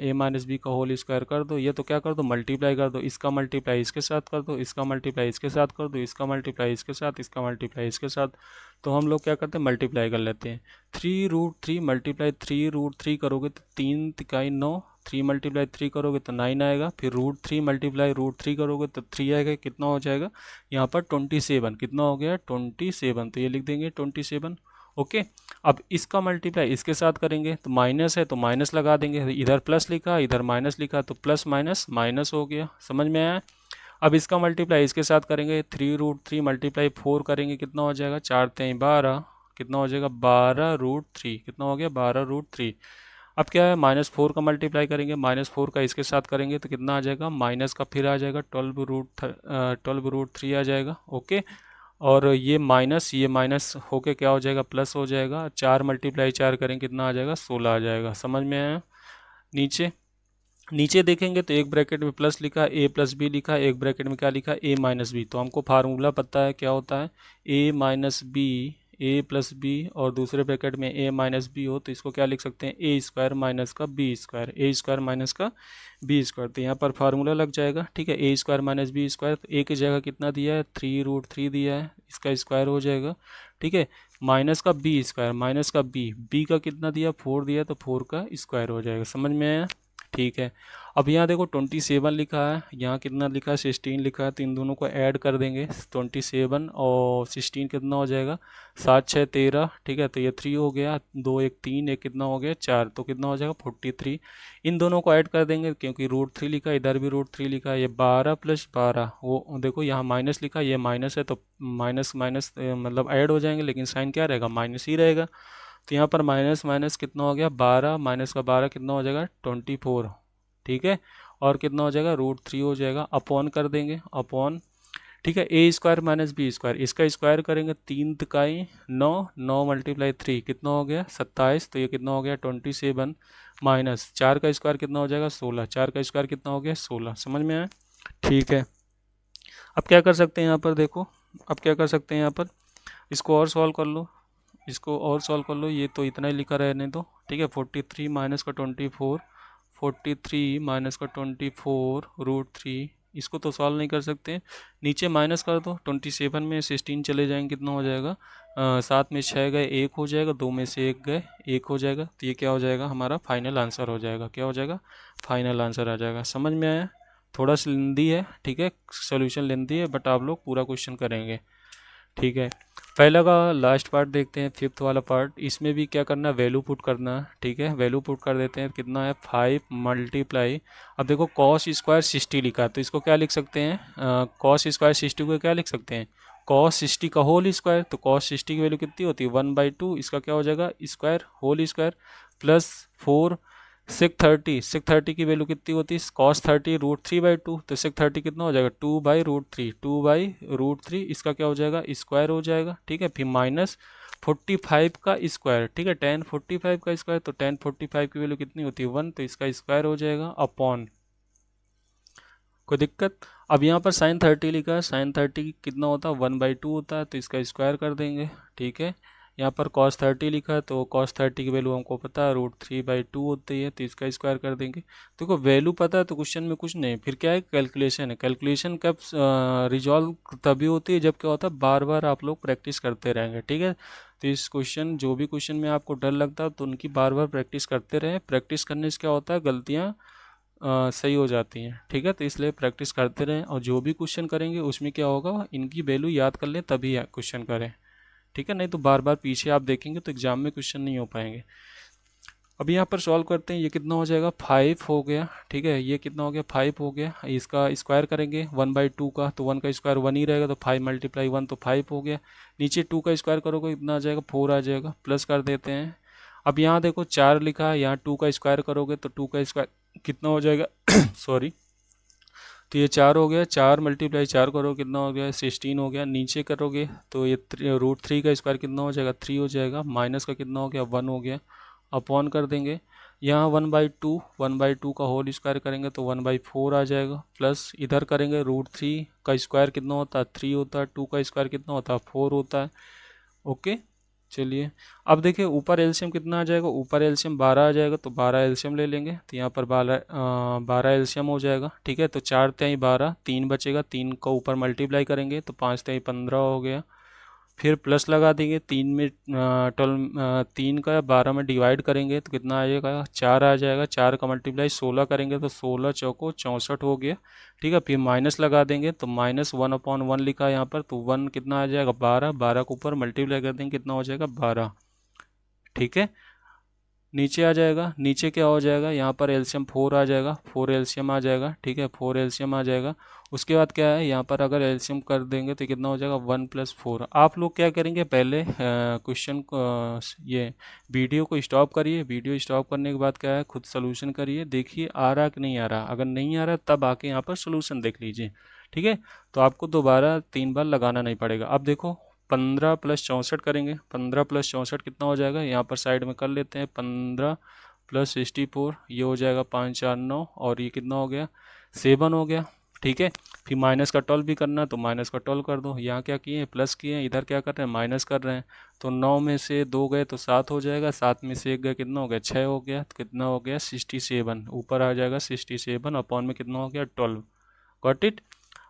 a माइनस बी का होल स्क्वायर कर दो ये तो क्या कर दो मल्टीप्लाई कर दो इसका मल्टीप्लाई इसके साथ कर दो इसका मल्टीप्लाई इसके साथ कर दो इसका मल्टीप्लाई इसके साथ इसका मल्टीप्लाई इसके साथ। तो हम लोग क्या करते हैं मल्टीप्लाई कर लेते हैं 3√3 मल्टीप्लाई 3√3 करोगे तो 3 तिकाई 9 3 मल्टीप्लाई 3 करोगे तो 9 आएगा फिर √3 मल्टीप्लाई √3 करोगे तो 3 आएगा कितना हो जाएगा यहाँ पर 27 कितना हो गया 27 तो ये लिख देंगे 27। ओके। अब इसका मल्टीप्लाई इसके साथ करेंगे तो माइनस है तो माइनस लगा देंगे, इधर प्लस लिखा इधर माइनस लिखा तो प्लस माइनस माइनस हो गया, समझ में आया। अब इसका मल्टीप्लाई इसके साथ करेंगे, 3√3 मल्टीप्लाई 4 करेंगे कितना हो जाएगा, 4×3 = 12, कितना हो जाएगा 12√3, कितना हो गया 12√3। अब क्या है -4 का मल्टीप्लाई करेंगे, -4 का इसके साथ करेंगे तो कितना आ जाएगा, माइनस का फिर आ जाएगा 12√3 आ जाएगा। ओके, और ये माइनस होके क्या हो जाएगा, प्लस हो जाएगा। 4×4 करेंगे कितना आ जाएगा, 16 आ जाएगा, समझ में आया। नीचे नीचे देखेंगे तो एक ब्रैकेट में प्लस लिखा, a + b लिखा, एक ब्रैकेट में क्या लिखा, a - b। तो हमको फार्मूला पता है क्या होता है, a - b, a + b, और दूसरे ब्रैकेट में a - b हो तो इसको क्या लिख सकते हैं, a² - का b², a² - का b²। तो यहाँ पर फार्मूला लग जाएगा, ठीक है। a² - b², तो a की जगह कितना दिया है, 3√3 दिया है, इसका स्क्वायर हो जाएगा, ठीक है। माइनस का b², माइनस का b का कितना दिया, 4 दिया, तो 4 का स्क्वायर हो जाएगा, समझ में आया, ठीक है। अब यहाँ देखो 27 लिखा है, यहाँ कितना लिखा है, 16 लिखा है, तो इन दोनों को ऐड कर देंगे, 27 और 16 कितना हो जाएगा, 7 6 13, ठीक है। तो ये 3 हो गया, 2 1 3, एक कितना हो गया 4, तो कितना हो जाएगा 43। इन दोनों को ऐड कर देंगे क्योंकि √3 लिखा है, इधर भी √3 लिखा है, ये 12 + 12, वो देखो यहाँ माइनस लिखा है, ये माइनस है तो माइनस माइनस मतलब ऐड हो जाएंगे, लेकिन साइन क्या रहेगा, माइनस ही रहेगा। तो यहाँ पर माइनस माइनस कितना हो गया 12, माइनस का 12 कितना हो जाएगा 24, ठीक है। और कितना हो जाएगा √3 हो जाएगा, अपॉन कर देंगे, अपॉन, ठीक है। a² - b², इसका स्क्वायर करेंगे, 3 तिकाई 9, 9 × 3 कितना हो गया 27, तो ये कितना हो गया 27, माइनस 4 का स्क्वायर कितना हो जाएगा 16, 4 का स्क्वायर कितना हो गया 16, समझ में आया, ठीक है। अब क्या कर सकते हैं यहाँ पर, देखो अब क्या कर सकते हैं यहाँ पर, इसको और सॉल्व कर लो, इसको और सॉल्व कर लो, ये तो इतना ही लिखा रहने दो, ठीक है। 43 - का 24, 43 - का 24 √3, इसको तो सॉल्व नहीं कर सकते, नीचे माइनस कर दो, 27 में 16 चले जाएंगे कितना हो जाएगा, 7 में 6 गए 1 हो जाएगा, 2 में से 1 गए 1 हो जाएगा, तो ये क्या हो जाएगा हमारा फाइनल आंसर हो जाएगा, क्या हो जाएगा फाइनल आंसर आ जाएगा, समझ में आया। थोड़ा सा लेंदी है, ठीक है, सोल्यूशन लेंदी है, बट आप लोग पूरा क्वेश्चन करेंगे, ठीक है। पहला का लास्ट पार्ट देखते हैं, 5th वाला पार्ट, इसमें भी क्या करना है, वैल्यू पुट करना है, ठीक है। वैल्यू पुट कर देते हैं, कितना है 5 मल्टीप्लाई, अब देखो cos² 60 लिखा है, तो इसको क्या लिख सकते हैं, cos² 60 को क्या लिख सकते हैं, cos 60 का होल स्क्वायर, तो cos 60 की वैल्यू कितनी होती है 1/2, इसका क्या हो जाएगा square whole square, plus 4 sec 30 की वैल्यू कितनी होती है, cos 30 √3/2, तो sec 30 कितना हो जाएगा 2/√3, 2/√3, इसका क्या हो जाएगा स्क्वायर हो जाएगा, ठीक है। फिर माइनस 45 का स्क्वायर, ठीक है, tan 45 का स्क्वायर, तो tan 45 की वैल्यू कितनी होती है 1, तो इसका स्क्वायर हो जाएगा, अपॉन, कोई दिक्कत। अब यहाँ पर sin 30 लिखा है, sin 30 कितना होता है 1/2 होता है, तो इसका स्क्वायर कर देंगे, ठीक है। यहाँ पर cos 30 लिखा है, तो cos 30 की वैल्यू हमको पता है √3/2 होती है, तो इसका स्क्वायर कर देंगे। देखो वैल्यू पता है तो क्वेश्चन में कुछ नहीं, फिर क्या है कैलकुलेशन है, कैलकुलेशन कब रिजॉल्व तभी होती है जब क्या होता है बार बार आप लोग प्रैक्टिस करते रहेंगे, ठीक है। तो इस क्वेश्चन जो भी क्वेश्चन में आपको डर लगता है तो उनकी बार बार प्रैक्टिस करते रहें, प्रैक्टिस करने से क्या होता है गलतियाँ सही हो जाती हैं, ठीक है। तो इसलिए प्रैक्टिस करते रहें, और जो भी क्वेश्चन करेंगे उसमें क्या होगा इनकी वैल्यू याद कर लें तभी क्वेश्चन करें, ठीक है, नहीं तो बार बार पीछे आप देखेंगे तो एग्जाम में क्वेश्चन नहीं हो पाएंगे। अभी यहाँ पर सॉल्व करते हैं, ये कितना हो जाएगा 5 हो गया, ठीक है, ये कितना हो गया 5 हो गया, इसका स्क्वायर करेंगे 1/2 का, तो 1 का स्क्वायर 1 ही रहेगा, तो 5 × 1 तो 5 हो गया, नीचे 2 का स्क्वायर करोगे कितना आ जाएगा 4 आ जाएगा, प्लस कर देते हैं। अब यहाँ देखो 4 लिखा है, यहाँ 2 का स्क्वायर करोगे तो 2 का स्क्वायर कितना हो जाएगा सॉरी, तो ये 4 हो गया, 4 × 4 करो कितना हो गया 16 हो गया, नीचे करोगे तो ये √3 का स्क्वायर कितना हो जाएगा 3 हो जाएगा, माइनस का कितना हो गया 1 हो गया, अपॉन कर देंगे। यहाँ 1/2 का होल स्क्वायर करेंगे तो 1/4 आ जाएगा, प्लस इधर करेंगे √3 का स्क्वायर कितना होता है 3 होता है, 2 का स्क्वायर कितना होता है 4 होता है, ओके। चलिए अब देखिए ऊपर एलसीएम कितना आ जाएगा, ऊपर एलसीएम 12 आ जाएगा, तो 12 एलसीएम ले लेंगे, तो यहाँ पर 12 एलसीएम हो जाएगा, ठीक है। तो 4×3 = 12, 3 बचेगा, 3 को ऊपर मल्टीप्लाई करेंगे तो 5×3 = 15 हो गया, फिर प्लस लगा देंगे, 3 में 3 का 12 में डिवाइड करेंगे तो कितना आ जाएगा 4 आ जाएगा, 4 का मल्टीप्लाई 16 करेंगे तो 16 चौको 64 हो गया, ठीक है। फिर माइनस लगा देंगे तो -1/1 लिखा है यहाँ पर, तो 1 कितना आ जाएगा 12, 12 को ऊपर मल्टीप्लाई कर देंगे कितना हो जाएगा 12, ठीक है। नीचे आ जाएगा, नीचे क्या हो जाएगा, यहाँ पर एलसीएम 4 आ जाएगा, 4 एलसीएम आ जाएगा, ठीक है, 4 एलसीएम आ जाएगा। उसके बाद क्या है, यहाँ पर अगर एलसीएम कर देंगे तो कितना हो जाएगा, 1 + 4। आप लोग क्या करेंगे, पहले क्वेश्चन ये वीडियो को स्टॉप करिए, वीडियो स्टॉप करने के बाद क्या है, खुद सोल्यूशन करिए, देखिए आ रहा कि नहीं आ रहा। अगर नहीं आ रहा तब आके यहाँ पर सोल्यूशन देख लीजिए, ठीक है। तो आपको दोबारा 3 बार लगाना नहीं पड़ेगा। अब देखो 15 + 64 करेंगे, 15 + 64 कितना हो जाएगा, यहाँ पर साइड में कर लेते हैं, 15 + 64 ये हो जाएगा 5 4 9, और ये कितना हो गया, 7 हो गया, ठीक है। फिर माइनस का 12 भी करना है तो माइनस का 12 कर दो। यहाँ क्या किए हैं, प्लस किए हैं, इधर क्या कर रहे हैं, माइनस कर रहे हैं। तो 9 में से 2 गए तो 7 हो जाएगा, 7 में से 1 गए कितना हो गया, 6 हो गया। तो कितना हो गया, 67 ऊपर आ जाएगा, 67 अपॉन में कितना हो गया, 12। Got it.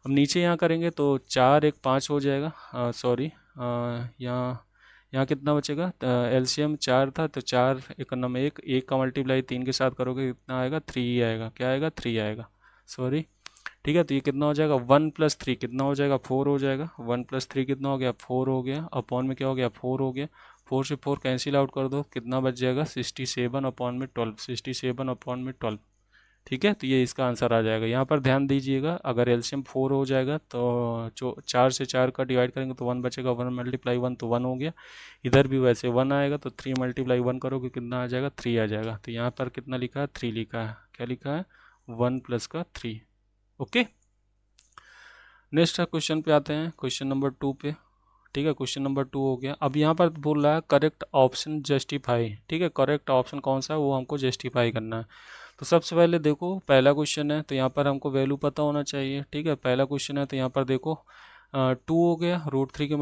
अब नीचे यहाँ करेंगे तो 4 1 5 हो जाएगा, सॉरी यहाँ यहाँ कितना बचेगा, एलसीएम 4 था तो 4 1 नंबर 1, 1 का मल्टीप्लाई 3 के साथ करोगे कितना आएगा, 3 आएगा, क्या आएगा, 3 आएगा, सॉरी, ठीक है। तो ये कितना हो जाएगा, 1 + 3 कितना हो जाएगा, 4 हो जाएगा, 1 + 3 कितना हो गया, 4 हो गया, अपॉन में क्या हो गया, 4 हो गया। 4 से 4 कैंसिल आउट कर दो, कितना बच जाएगा, 67 अपॉन में 12, 67 अपॉन में 12, ठीक है। तो ये इसका आंसर आ जाएगा। यहाँ पर ध्यान दीजिएगा, अगर एलसीएम 4 हो जाएगा तो जो 4 से 4 का डिवाइड करेंगे तो 1 बचेगा, 1 × 1 तो 1 हो गया। इधर भी वैसे 1 आएगा तो 3 × 1 करोगे कितना आ जाएगा, 3 आ जाएगा। तो यहाँ पर कितना लिखा है, 3 लिखा है, क्या लिखा है, 1 + 3। ओके, नेक्स्ट क्वेश्चन पे आते हैं, क्वेश्चन नंबर 2 पे, ठीक है। क्वेश्चन नंबर 2 हो गया। अब यहाँ पर बोल रहा है करेक्ट ऑप्शन जस्टिफाई, ठीक है। करेक्ट ऑप्शन कौन सा है वो हमको जस्टिफाई करना है। तो सबसे पहले देखो पहला क्वेश्चन है तो यहाँ पर हमको वैल्यू पता होना चाहिए, ठीक है। पहला क्वेश्चन है तो यहाँ पर देखो 2 हो गया, √3 के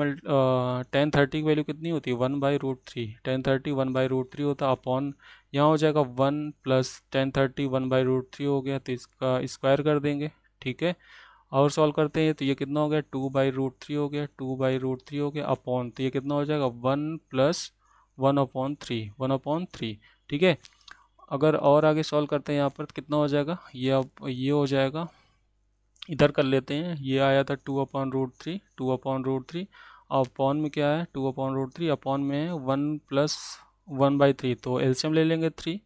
tan 30 की वैल्यू कितनी होती है, 1/√3, tan 30 1/√3 होता है, अपॉन यहाँ हो जाएगा 1 + tan 30 1/√3 हो गया, तो इसका स्क्वायर कर देंगे, ठीक है। और सॉल्व करते हैं तो ये कितना हो गया, 2/√3 हो गया, 2/√3 हो गया, अपॉन तो ये कितना हो जाएगा, 1 + 1/3, 1/3, ठीक है। अगर और आगे सॉल्व करते हैं यहाँ पर तो कितना हो जाएगा, ये अब ये हो जाएगा, इधर कर लेते हैं, ये आया था 2/√3, 2/√3, अपॉन में क्या है, 2/√3 अपॉन में है 1 + 1/3, तो एलसीएम ले लेंगे 3,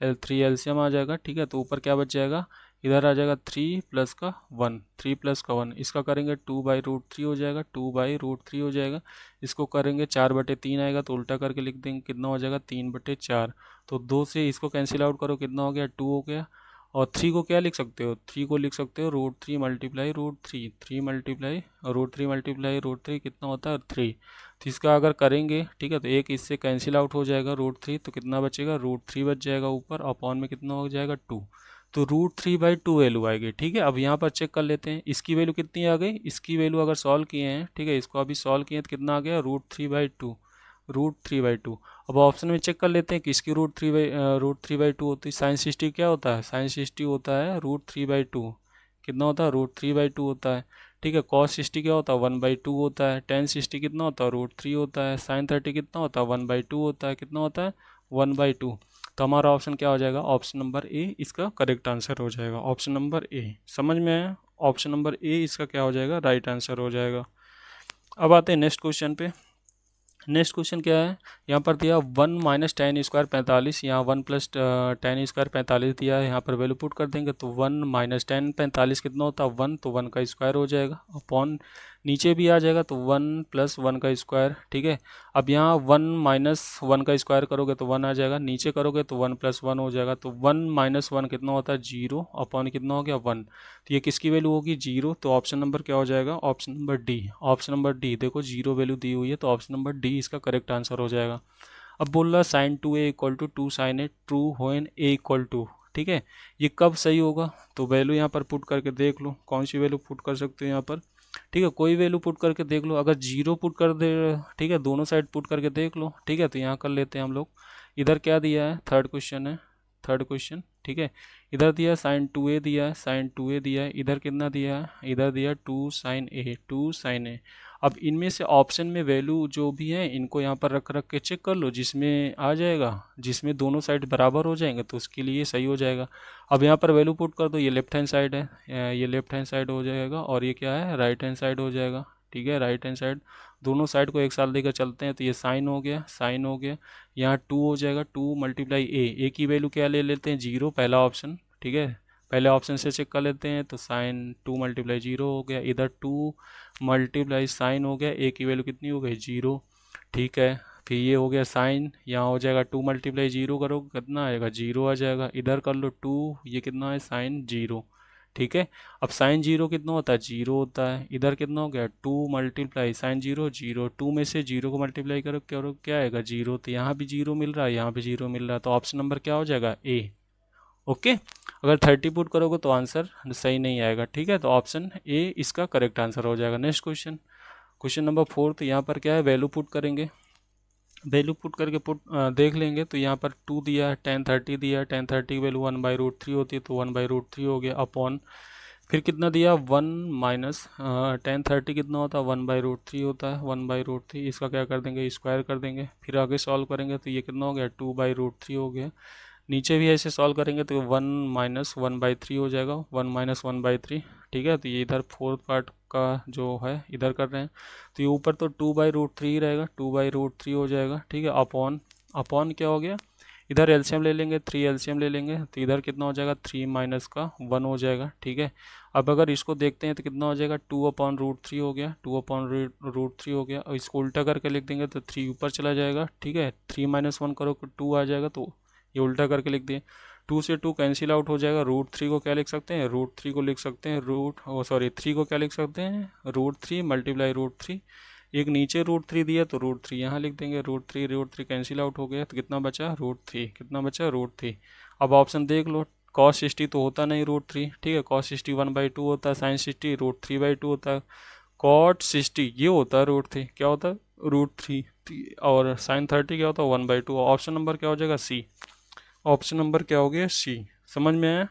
3 एलसीएम आ जाएगा, ठीक है। तो ऊपर क्या बच जाएगा, इधर आ जाएगा 3 + का 1, 3 + का 1, इसका करेंगे 2/√3 हो जाएगा, 2/√3 हो जाएगा। इसको करेंगे 4/3 आएगा तो उल्टा करके लिख देंगे, कितना हो जाएगा, 3/4। तो 2 से इसको कैंसिल आउट करो, कितना हो गया, 2 हो गया। और 3 को क्या लिख सकते हो, 3 को लिख सकते हो √3 × √3, 3 मल्टीप्लाई √3 × √3 कितना होता है, 3। तो इसका अगर करेंगे, ठीक है, तो एक इससे कैंसिल आउट हो जाएगा √3, तो कितना बचेगा, √3 बच जाएगा ऊपर, अपॉन में कितना हो जाएगा, 2। तो √3/2 वैल्यू आएगी, ठीक है। अब यहाँ पर चेक कर लेते हैं इसकी वैल्यू कितनी आ गई, इसकी वैल्यू अगर सॉल्व किए हैं, ठीक है, इसको अभी सॉल्व किए हैं तो कितना आ गया, √3/2, √3/2। अब ऑप्शन में चेक कर लेते हैं कि इसकी √3/2 होती है, साइन 60 क्या होता है, साइन 60 होता है √3/2, कितना होता है, √3/2 होता है, ठीक है। cos 60 क्या होता है, 1/2 होता है, tan 60 कितना होता है, √3 होता है, sin 30 कितना होता है, 1/2 होता है, कितना होता है, 1/2। तो हमारा ऑप्शन क्या हो जाएगा, ऑप्शन नंबर ए इसका करेक्ट आंसर हो जाएगा, ऑप्शन नंबर ए। समझ में आया, ऑप्शन नंबर ए इसका क्या हो जाएगा, राइट आंसर हो जाएगा। अब आते हैं नेक्स्ट क्वेश्चन पे। नेक्स्ट क्वेश्चन क्या है, यहाँ पर दिया 1 - tan² 45, यहाँ 1 + tan² 45 दिया है, यहाँ पर वैल्यू पुट कर देंगे तो 1 - tan 45 कितना होता है, 1, तो 1 का स्क्वायर हो जाएगा, अपॉन नीचे भी आ जाएगा तो 1 + 1 का स्क्वायर, ठीक है। अब यहाँ 1 - 1 का स्क्वायर करोगे तो 1 आ जाएगा, नीचे करोगे तो 1 + 1 हो जाएगा, तो 1 - 1 कितना होता है, 0, अपॉन कितना हो गया, 1। तो ये किसकी वैल्यू होगी, 0। तो ऑप्शन नंबर क्या हो जाएगा, option number D, option number D. देखो 0 वैल्यू दी हुई है तो ऑप्शन नंबर डी इसका करेक्ट आंसर हो जाएगा। अब बोल रहा sin 2a = 2 sin a true when a = 2, ठीक है। ये कब सही होगा, तो वैल्यू यहाँ पर पुट करके देख लो, कौन सी वैल्यू पुट कर सकते हो यहाँ पर, ठीक है, कोई वैल्यू पुट करके देख लो। अगर 0 पुट कर दे, ठीक है, दोनों साइड पुट करके देख लो, ठीक है। तो यहाँ कर लेते हैं हम लोग, इधर क्या दिया है, थर्ड क्वेश्चन है, थर्ड क्वेश्चन, ठीक है। इधर दिया sin 2a दिया है, sin 2a दिया है, इधर कितना दिया है, इधर दिया 2 sin a, 2 sin a। अब इनमें से ऑप्शन में वैल्यू जो भी है इनको यहाँ पर रख रख के चेक कर लो, जिसमें आ जाएगा, जिसमें दोनों साइड बराबर हो जाएंगे तो उसके लिए सही हो जाएगा। अब यहाँ पर वैल्यू पुट कर दो, ये लेफ्ट हैंड साइड है, ये लेफ्ट हैंड साइड हो जाएगा और ये क्या है, राइट हैंड साइड हो जाएगा, ठीक है, राइट हैंड साइड दोनों साइड को एक साथ लेकर चलते हैं तो ये साइन हो गया, साइन हो गया। यहाँ 2 हो जाएगा, 2 मल्टीप्लाई ए की वैल्यू क्या ले लेते हैं 0, पहला ऑप्शन, ठीक है, पहले ऑप्शन से चेक कर लेते हैं तो साइन 2 मल्टीप्लाई 0 हो गया, इधर 2 मल्टीप्लाई साइन हो गया, ए की वैल्यू कितनी हो गई 0, ठीक है। फिर ये हो गया साइन, यहाँ हो जाएगा 2 मल्टीप्लाई 0 करो कितना आएगा 0 आ जाएगा, इधर कर लो 2, ये कितना है साइन 0, ठीक है। अब साइन 0 कितना होता है 0 होता है, इधर कितना हो गया 2 मल्टीप्लाई साइन 0 0, 2 में से 0 को मल्टीप्लाई करो क्या आएगा 0, तो यहाँ भी 0 मिल रहा है, यहाँ भी 0 मिल रहा है, तो ऑप्शन नंबर क्या हो जाएगा ए। ओके, अगर 30 पुट करोगे तो आंसर सही नहीं आएगा, ठीक है, तो ऑप्शन ए इसका करेक्ट आंसर हो जाएगा। नेक्स्ट क्वेश्चन, क्वेश्चन नंबर 4, तो यहाँ पर क्या है वैल्यू पुट करेंगे, वैल्यू पुट करके देख लेंगे तो यहाँ पर 2 दिया है, tan 30 दिया है, tan 30 की वैल्यू 1/√3 होती है तो 1/√3 हो गया, अपॉन फिर कितना दिया 1 माइनस tan 30 कितना होता है 1/√3 होता है, 1/√3 इसका क्या कर देंगे स्क्वायर कर देंगे, फिर आगे सॉल्व करेंगे तो ये कितना हो गया 2/√3 हो गया, नीचे भी ऐसे सॉल्व करेंगे तो 1 माइनस 1/3 हो जाएगा, 1 माइनस 1/3, ठीक है, तो ये इधर फोर्थ पार्ट का जो है इधर कर रहे हैं तो ये ऊपर तो 2/√3 रहेगा, 2/√3 हो जाएगा, ठीक है, अपॉन अपॉन क्या हो गया, इधर एलसीएम ले लेंगे, 3 एलसीएम ले लेंगे तो इधर कितना हो जाएगा 3 माइनस का 1 हो जाएगा, ठीक है। अब अगर इसको देखते हैं तो कितना हो जाएगा 2/√3 हो गया, 2/√3 हो गया, और इसको उल्टा करके लिख देंगे तो 3 ऊपर चला जाएगा, ठीक है, 3 माइनस 1 करो तो 2 आ जाएगा, तो ये उल्टा करके लिख दिए, 2 से 2 कैंसिल आउट हो जाएगा, √3 को क्या लिख सकते हैं √3 को लिख सकते हैं 3 को क्या लिख सकते हैं √3 मल्टीप्लाई √3, एक नीचे √3 दिया तो √3 यहाँ लिख देंगे, √3 कैंसिल आउट हो गया तो कितना बचा √3, कितना बचा √3। अब ऑप्शन देख लो, cos 60 तो होता नहीं √3, ठीक है, cos 60 1/2 होता है, sin 60 √3/2 होता है, cot 60 ये होता है √3, क्या होता है √3, और sin 30 क्या होता है 1/2, ऑप्शन नंबर क्या हो जाएगा सी, ऑप्शन नंबर क्या हो गया सी। समझ में आया,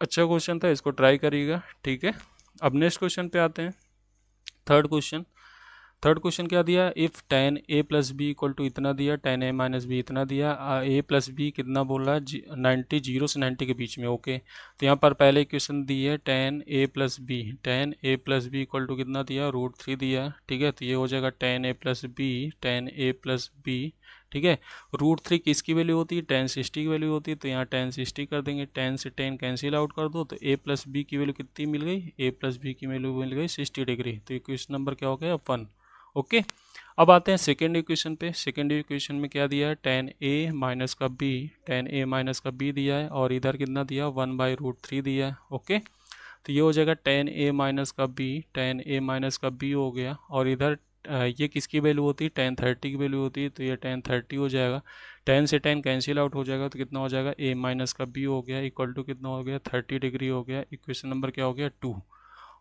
अच्छा क्वेश्चन था, इसको ट्राई करिएगा, ठीक है। अब नेक्स्ट क्वेश्चन पे आते हैं, थर्ड क्वेश्चन। थर्ड क्वेश्चन क्या दिया, if tan a plus B equal to इतना दिया, tan a माइनस बी इतना दिया, a प्लस बी कितना बोल रहा है 90, 0 से 90 के बीच में, ओके। तो यहाँ पर पहले इक्वेशन दी है tan a plus B, tan a plus B equal to कितना दिया √3 दिया, ठीक है, तो ये हो जाएगा tan a plus B, tan a plus B, ठीक है। √3 किसकी वैल्यू होती है tan 60 की वैल्यू होती है, तो यहाँ tan 60 कर देंगे, tan से tan कैंसिल आउट कर दो तो a प्लस बी की वैल्यू कितनी मिल गई, a प्लस बी की वैल्यू मिल गई 60 डिग्री, तो इक्वेशन नंबर क्या हो गया 1, ओके। अब आते हैं सेकेंड इक्वेशन पे, सेकेंड इक्वेशन में क्या दिया है tan a माइनस का b, tan a माइनस का b दिया है, और इधर कितना दिया 1/√3 दिया है, ओके। तो ये हो जाएगा tan a माइनस का b, tan a माइनस का b हो गया, और इधर ये किसकी वैल्यू होती है tan 30 की वैल्यू होती है, तो ये tan 30 हो जाएगा, tan से tan कैंसिल आउट हो जाएगा तो कितना हो जाएगा a माइनस का b हो गया इक्वल टू कितना हो गया 30 डिग्री हो गया, इक्वेशन नंबर क्या हो गया 2,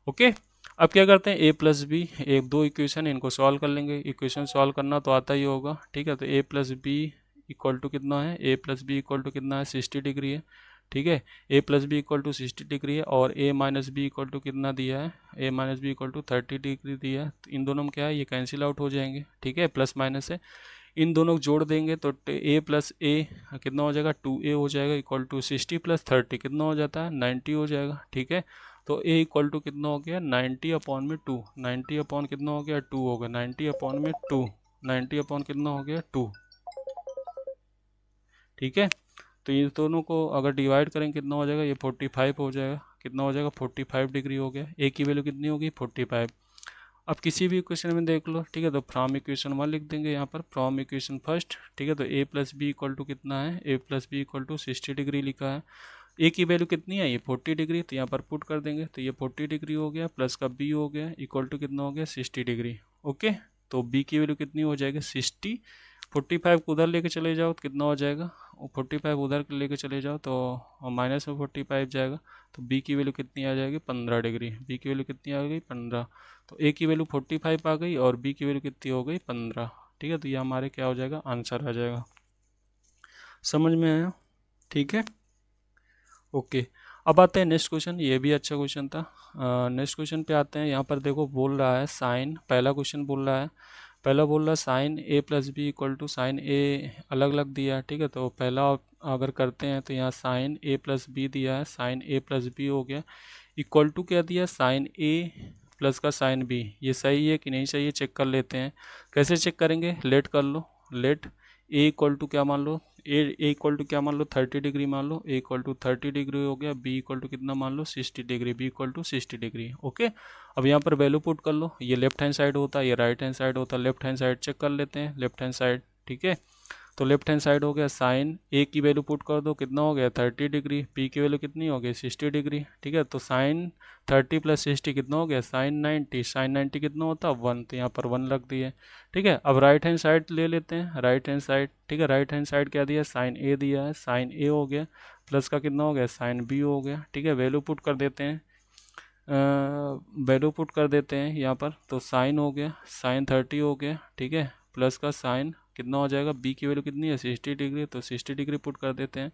ओके। अब क्या करते हैं a प्लस बी, एक दो इक्वेशन इनको सॉल्व कर लेंगे, इक्वेशन सॉल्व करना तो आता ही होगा, ठीक है, तो a plus B equal to कितना है, a plus B equal to कितना है 60 डिग्री है, ठीक है, a plus B equal to 60 degree है, और a minus B equal to कितना दिया है, a minus B equal to 30 degree दिया है, तो इन दोनों में क्या है ये कैंसिल आउट हो जाएंगे, ठीक है, प्लस माइनस है, इन दोनों को जोड़ देंगे तो a प्लस ए कितना हो जाएगा 2a हो जाएगा इक्वल टू 60 प्लस 30 कितना हो जाता है 90 हो जाएगा, ठीक है। तो a इक्वल टू कितना हो गया 90 अपॉन में 2, 90 अपॉन कितना हो गया 2 हो गया, 90 अपॉन में 2, 90 अपॉन कितना हो गया 2, ठीक है। तो ये दोनों को अगर डिवाइड करेंगे कितना हो जाएगा, ये 45 हो जाएगा, कितना हो जाएगा 45 डिग्री हो गया, a की वैल्यू कितनी होगी 45। अब किसी भी इक्वेशन में देख लो, ठीक है, तो फ्रॉम इक्वेशन 1 लिख देंगे यहाँ पर, फ्रॉम इक्वेशन फर्स्ट, ठीक है, तो a plus B equal to कितना है, a plus B equal to 60 degree लिखा है, a की वैल्यू कितनी है ये 40 डिग्री, तो यहाँ पर पुट कर देंगे तो ये 40 डिग्री हो गया, प्लस का b हो गया इक्वल टू कितना हो गया 60 डिग्री, ओके। तो b की वैल्यू कितनी हो जाएगी 60, 45 को उधर लेके चले जाओ तो कितना हो जाएगा, 45 उधर लेके चले जाओ तो माइनस में 45 जाएगा, तो b की वैल्यू कितनी आ जाएगी 15 डिग्री, b की वैल्यू कितनी आ गई 15, तो a की वैल्यू 45 आ गई और b की वैल्यू कितनी हो गई 15, ठीक है, तो ये हमारे क्या हो जाएगा आंसर आ जाएगा। समझ में आया, ठीक है, ओके। अब आते हैं नेक्स्ट क्वेश्चन, ये भी अच्छा क्वेश्चन था। नेक्स्ट क्वेश्चन पे आते हैं, यहाँ पर देखो बोल रहा है साइन, पहला क्वेश्चन बोल रहा है, पहला बोल रहा है sine a plus B equal to sine a अलग अलग दिया है, ठीक है, तो पहला अगर करते हैं तो यहाँ साइन a प्लस बी दिया है, साइन a प्लस बी हो गया इक्वल टू क्या दिया साइन a प्लस का साइन बी, ये सही है कि नहीं सही है चेक कर लेते हैं। कैसे चेक करेंगे, लेट कर लो, लेट ए इक्वल टू क्या मान लो, ए इक्वल टू क्या मान लो 30 डिग्री मान लो, ए इक्वल टू 30 डिग्री हो गया, बी इक्वल टू कितना मान लो 60 degree, B equal to 60 degree. Okay, अब यहाँ पर वैल्यू पुट कर लो, ये लेफ्ट हैंड साइड होता है, ये राइट हैंड साइड होता है, लेफ्ट हैंड साइड चेक कर लेते हैं, लेफ्ट हैंड साइड, ठीक है। तो लेफ्ट हैंड साइड हो गया, साइन ए की वैल्यू पुट कर दो, कितना हो गया 30 डिग्री, पी की वैल्यू कितनी हो गई 60 डिग्री, ठीक है। तो साइन 30 प्लस 60 कितना हो गया साइन 90, साइन 90 कितना होता है 1, तो यहाँ पर 1 रख दिए, ठीक है। अब राइट हैंड साइड ले लेते हैं, राइट हैंड साइड, ठीक है। राइट हैंड साइड क्या दिया, साइन ए दिया है, साइन ए हो गया, प्लस का कितना हो गया साइन बी हो गया, ठीक है। वैल्यू पुट कर देते हैं, वैल्यू पुट कर देते हैं यहाँ पर, तो साइन हो गया, साइन 30 हो गया, ठीक है, प्लस का साइन कितना हो जाएगा, बी की वैल्यू कितनी है 60 डिग्री, तो 60 डिग्री पुट कर देते हैं।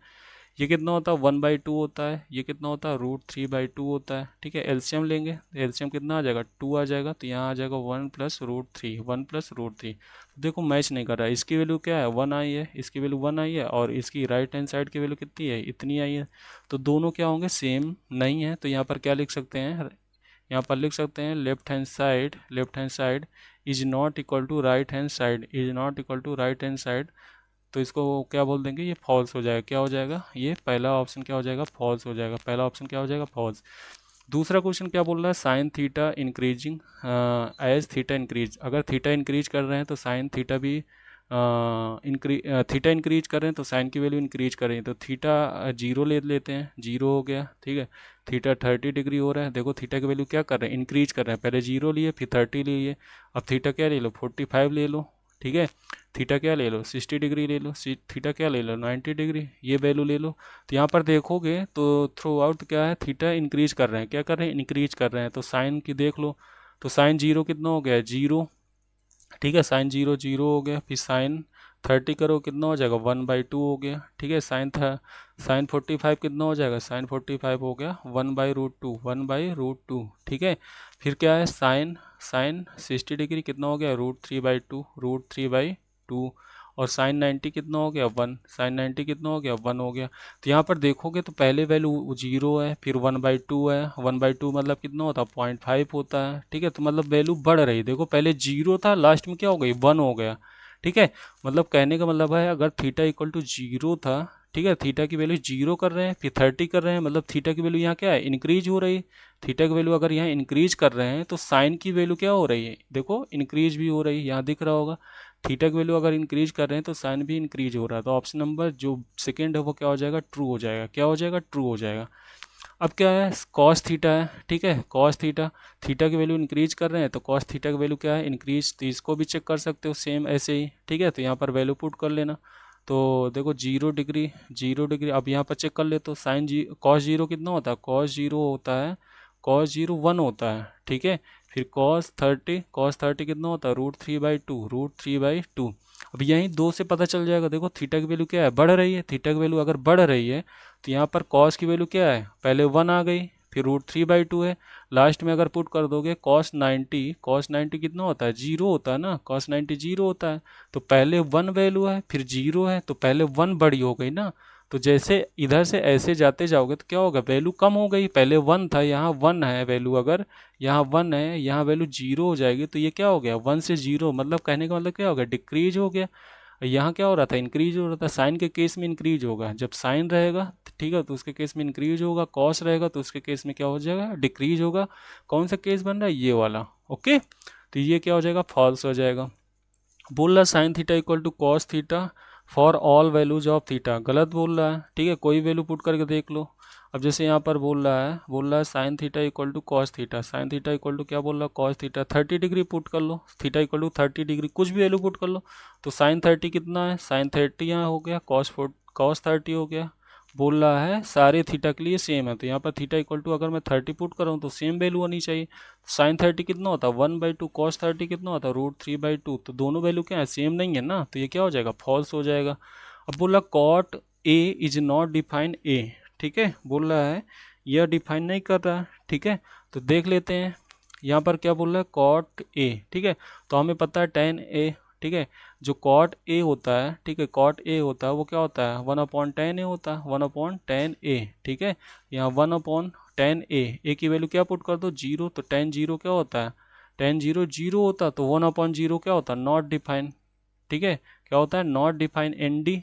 ये कितना होता है 1/2 होता है, ये कितना होता है √3/2 होता है, ठीक है। एलसीएम लेंगे, एलसीएम कितना आ जाएगा 2 आ जाएगा, तो यहाँ आ जाएगा 1 + √3, 1 + √3। देखो मैच नहीं कर रहा है, इसकी वैल्यू क्या है 1 आई है, इसकी वैल्यू 1 आई है, और इसकी राइट हैंड साइड की वैल्यू कितनी है इतनी आई है, तो दोनों क्या होंगे सेम नहीं है। तो यहाँ पर क्या लिख सकते हैं, यहाँ पर लिख सकते हैं left hand side is not equal to right hand side, is not equal to right hand side. तो इसको क्या बोल देंगे, ये फॉल्स हो जाएगा, क्या हो जाएगा, ये पहला ऑप्शन क्या हो जाएगा फॉल्स हो जाएगा, पहला ऑप्शन क्या हो जाएगा फॉल्स। दूसरा क्वेश्चन क्या बोल रहा है, sine theta increasing as theta increase, अगर थीटा इंक्रीज कर रहे हैं तो साइन थीटा भी थीटा इंक्रीज कर रहे हैं तो साइन की वैल्यू इंक्रीज कर रही है, तो थीटा 0 ले लेते हैं, 0 हो गया, ठीक है। थीटा 30 डिग्री हो रहा है, देखो थीटा की वैल्यू क्या कर रहे हैं इंक्रीज कर रहे हैं, पहले 0 लिए फिर 30 लिए, अब थीटा क्या ले लो 45 ले लो, ठीक है। थीटा क्या ले लो 60 डिग्री ले लो, थीटा क्या ले लो 90 डिग्री, ये वैल्यू ले लो। तो यहाँ पर देखोगे तो थ्रू आउट क्या है, थीटा इंक्रीज कर रहे हैं, क्या कर रहे हैं इंक्रीज कर रहे हैं, तो साइन की देख लो, तो साइन 0 कितना हो गया 0, ठीक है। साइन 0 0 हो गया, फिर साइन 30 करो कितना हो जाएगा 1/2 हो गया, ठीक है। साइन 45 कितना हो जाएगा, साइन 45 हो गया 1/√2, 1/√2, ठीक है। फिर क्या है साइन साइन 60 डिग्री कितना हो गया √3/2, √3/2, और साइन 90 कितना हो गया 1, साइन 90 कितना हो गया 1 हो गया। तो यहाँ पर देखोगे तो पहले वैल्यू 0 है, फिर 1/2 है, 1/2 मतलब कितना होता है 0.5 होता है, ठीक है। तो मतलब वैल्यू बढ़ रही, देखो पहले 0 था, लास्ट में क्या हो गई 1 हो गया, ठीक है। मतलब कहने का मतलब है अगर थीटा इक्वल टू 0 था, ठीक है, थीटा की वैल्यू 0 कर रहे हैं फिर 30 कर रहे हैं, मतलब थीटा की वैल्यू यहाँ क्या है इंक्रीज हो रही है। थीटा की वैल्यू अगर यहाँ इंक्रीज कर रहे हैं तो साइन की वैल्यू क्या हो रही है, देखो इंक्रीज भी हो रही है, यहाँ दिख रहा होगा। थीटा की वैल्यू अगर इंक्रीज कर रहे हैं तो साइन भी इंक्रीज हो रहा है, तो ऑप्शन नंबर जो सेकेंड है वो क्या हो जाएगा ट्रू हो जाएगा, क्या हो जाएगा ट्रू हो जाएगा। अब क्या है कॉस थीटा है, ठीक है, कॉस थीटा, थीटा की वैल्यू इंक्रीज कर रहे हैं तो कॉस थीटा की वैल्यू क्या है इंक्रीज, तो इसको भी चेक कर सकते हो सेम ऐसे ही, ठीक है। तो यहाँ पर वैल्यू पुट कर लेना, तो देखो 0 डिग्री, अब यहाँ पर चेक कर ले तो साइन जी कॉस 0 कितना होता है, कॉस 0 होता है, कॉस 0 1 होता है, ठीक है। फिर कॉस 30 कितना होता है √3/2, √3/2। अब यहीं 2 से पता चल जाएगा, देखो थीटा की वैल्यू क्या है बढ़ रही है, थीटा की वैल्यू अगर बढ़ रही है तो यहाँ पर कॉस की वैल्यू क्या है पहले 1 आ गई, फिर √3/2 है, लास्ट में अगर पुट कर दोगे cos 90 कितना होता है 0 होता है ना, cos 90 0 होता है, तो पहले 1 वैल्यू है फिर 0 है, तो पहले 1 बड़ी हो गई ना, तो जैसे इधर से ऐसे जाते जाओगे तो क्या होगा वैल्यू कम हो गई, पहले 1 था यहाँ 1 है वैल्यू, अगर यहाँ 1 है यहाँ वैल्यू 0 हो जाएगी, तो ये क्या हो गया 1 से 0, मतलब कहने का मतलब क्या हो गया डिक्रीज हो गया। यहाँ क्या हो रहा था इंक्रीज हो रहा था, साइन के केस में इंक्रीज होगा, जब साइन रहेगा ठीक है तो उसके केस में इंक्रीज होगा, कॉस रहेगा तो उसके केस में क्या हो जाएगा डिक्रीज होगा। कौन सा केस बन रहा है ये वाला, ओके। तो ये क्या हो जाएगा फॉल्स हो जाएगा। बोल रहा sine theta equal to cos theta for all values of theta, गलत बोल रहा है, ठीक है, कोई वैल्यू पुट करके देख लो। अब जैसे यहाँ पर बोल रहा है sine theta equal to cos theta, sine theta equal to क्या बोल रहा है कॉस थीटा, 30 डिग्री पुट कर लो, थीटा इक्वल टू 30 डिग्री कुछ भी वैल्यू पुट कर लो, तो साइन 30 कितना है साइन 30 यहाँ हो गया, कॉस 30 हो गया। बोल रहा है सारे थीटा के लिए सेम है, तो यहाँ पर थीटा इक्वल टू अगर मैं 30 पुट करूँ तो सेम वैल्यू होनी चाहिए, साइन 30 कितना होता है 1/2, कॉस 30 कितना होता है √3/2, तो दोनों वैल्यू क्या है सेम नहीं है ना, तो ये क्या हो जाएगा फॉल्स हो जाएगा। अब बोला cot A is not define A, ठीक है, बोल रहा है यह डिफाइन नहीं कर रहा है, ठीक है। तो देख लेते हैं यहाँ पर क्या बोल रहा है कॉट ए, ठीक है, तो हमें पता है tan ए, ठीक है, जो कॉट ए होता है, ठीक है, कॉट ए होता है वो क्या होता है 1/tan ए होता है, 1/tan ए, ठीक है, यहाँ 1/tan टेन ए की वैल्यू क्या पुट कर दो 0, तो टेन 0 क्या होता है, टेन 0 0 होता है, तो 1/0 क्या होता है, नॉट डिफाइन। ठीक है, क्या होता है, नॉट डिफाइन एन डी।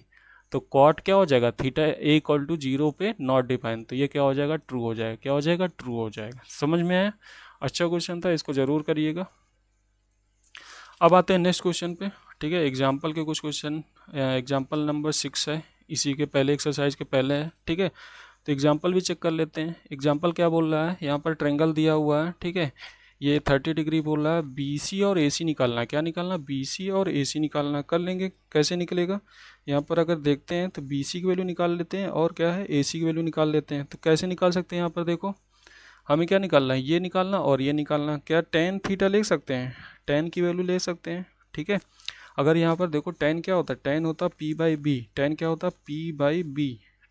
तो कॉट क्या हो जाएगा, थीटा ए इक्वल टू 0 पे नॉट डिफाइन, तो ये क्या हो जाएगा, ट्रू हो जाएगा। क्या हो जाएगा, ट्रू हो जाएगा। समझ में आया? अच्छा क्वेश्चन था, इसको जरूर करिएगा। अब आते हैं नेक्स्ट क्वेश्चन पे। ठीक है, एग्जाम्पल के कुछ क्वेश्चन, एग्जाम्पल नंबर 6 है, इसी के पहले एक्सरसाइज के पहले है। ठीक है, तो एग्जाम्पल भी चेक कर लेते हैं। एग्जाम्पल क्या बोल रहा है, यहाँ पर ट्रेंगल दिया हुआ है। ठीक है, ये 30 डिग्री बोल रहा है, BC और AC निकालना है। क्या निकालना, BC और AC निकालना। कर लेंगे, कैसे निकलेगा, यहाँ पर अगर देखते हैं तो BC की वैल्यू निकाल लेते हैं और क्या है, AC की वैल्यू निकाल लेते हैं। तो कैसे निकाल सकते हैं, यहाँ पर देखो हमें क्या निकालना है, ये निकालना और ये निकालना। क्या टेन थीटा ले सकते हैं, टेन की वैल्यू ले सकते हैं। ठीक है, अगर यहाँ पर देखो टेन क्या होता है, टेन होता है P/B, टेन क्या होता है P/B।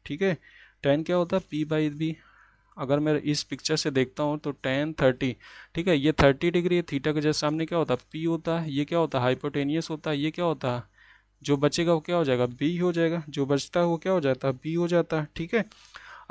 ठीक है, टेन क्या होता है P/B। अगर मैं इस पिक्चर से देखता हूँ तो टेन 30, ठीक है, ये 30 डिग्री है, थीटा के जस्ट सामने क्या होता है, P होता है। ये क्या होता है, हाइपोटेनियस होता है। ये क्या होता है, जो बचेगा वो क्या हो जाएगा, B हो जाएगा। जो बचता है वो क्या हो जाता है, B हो जाता है। ठीक है,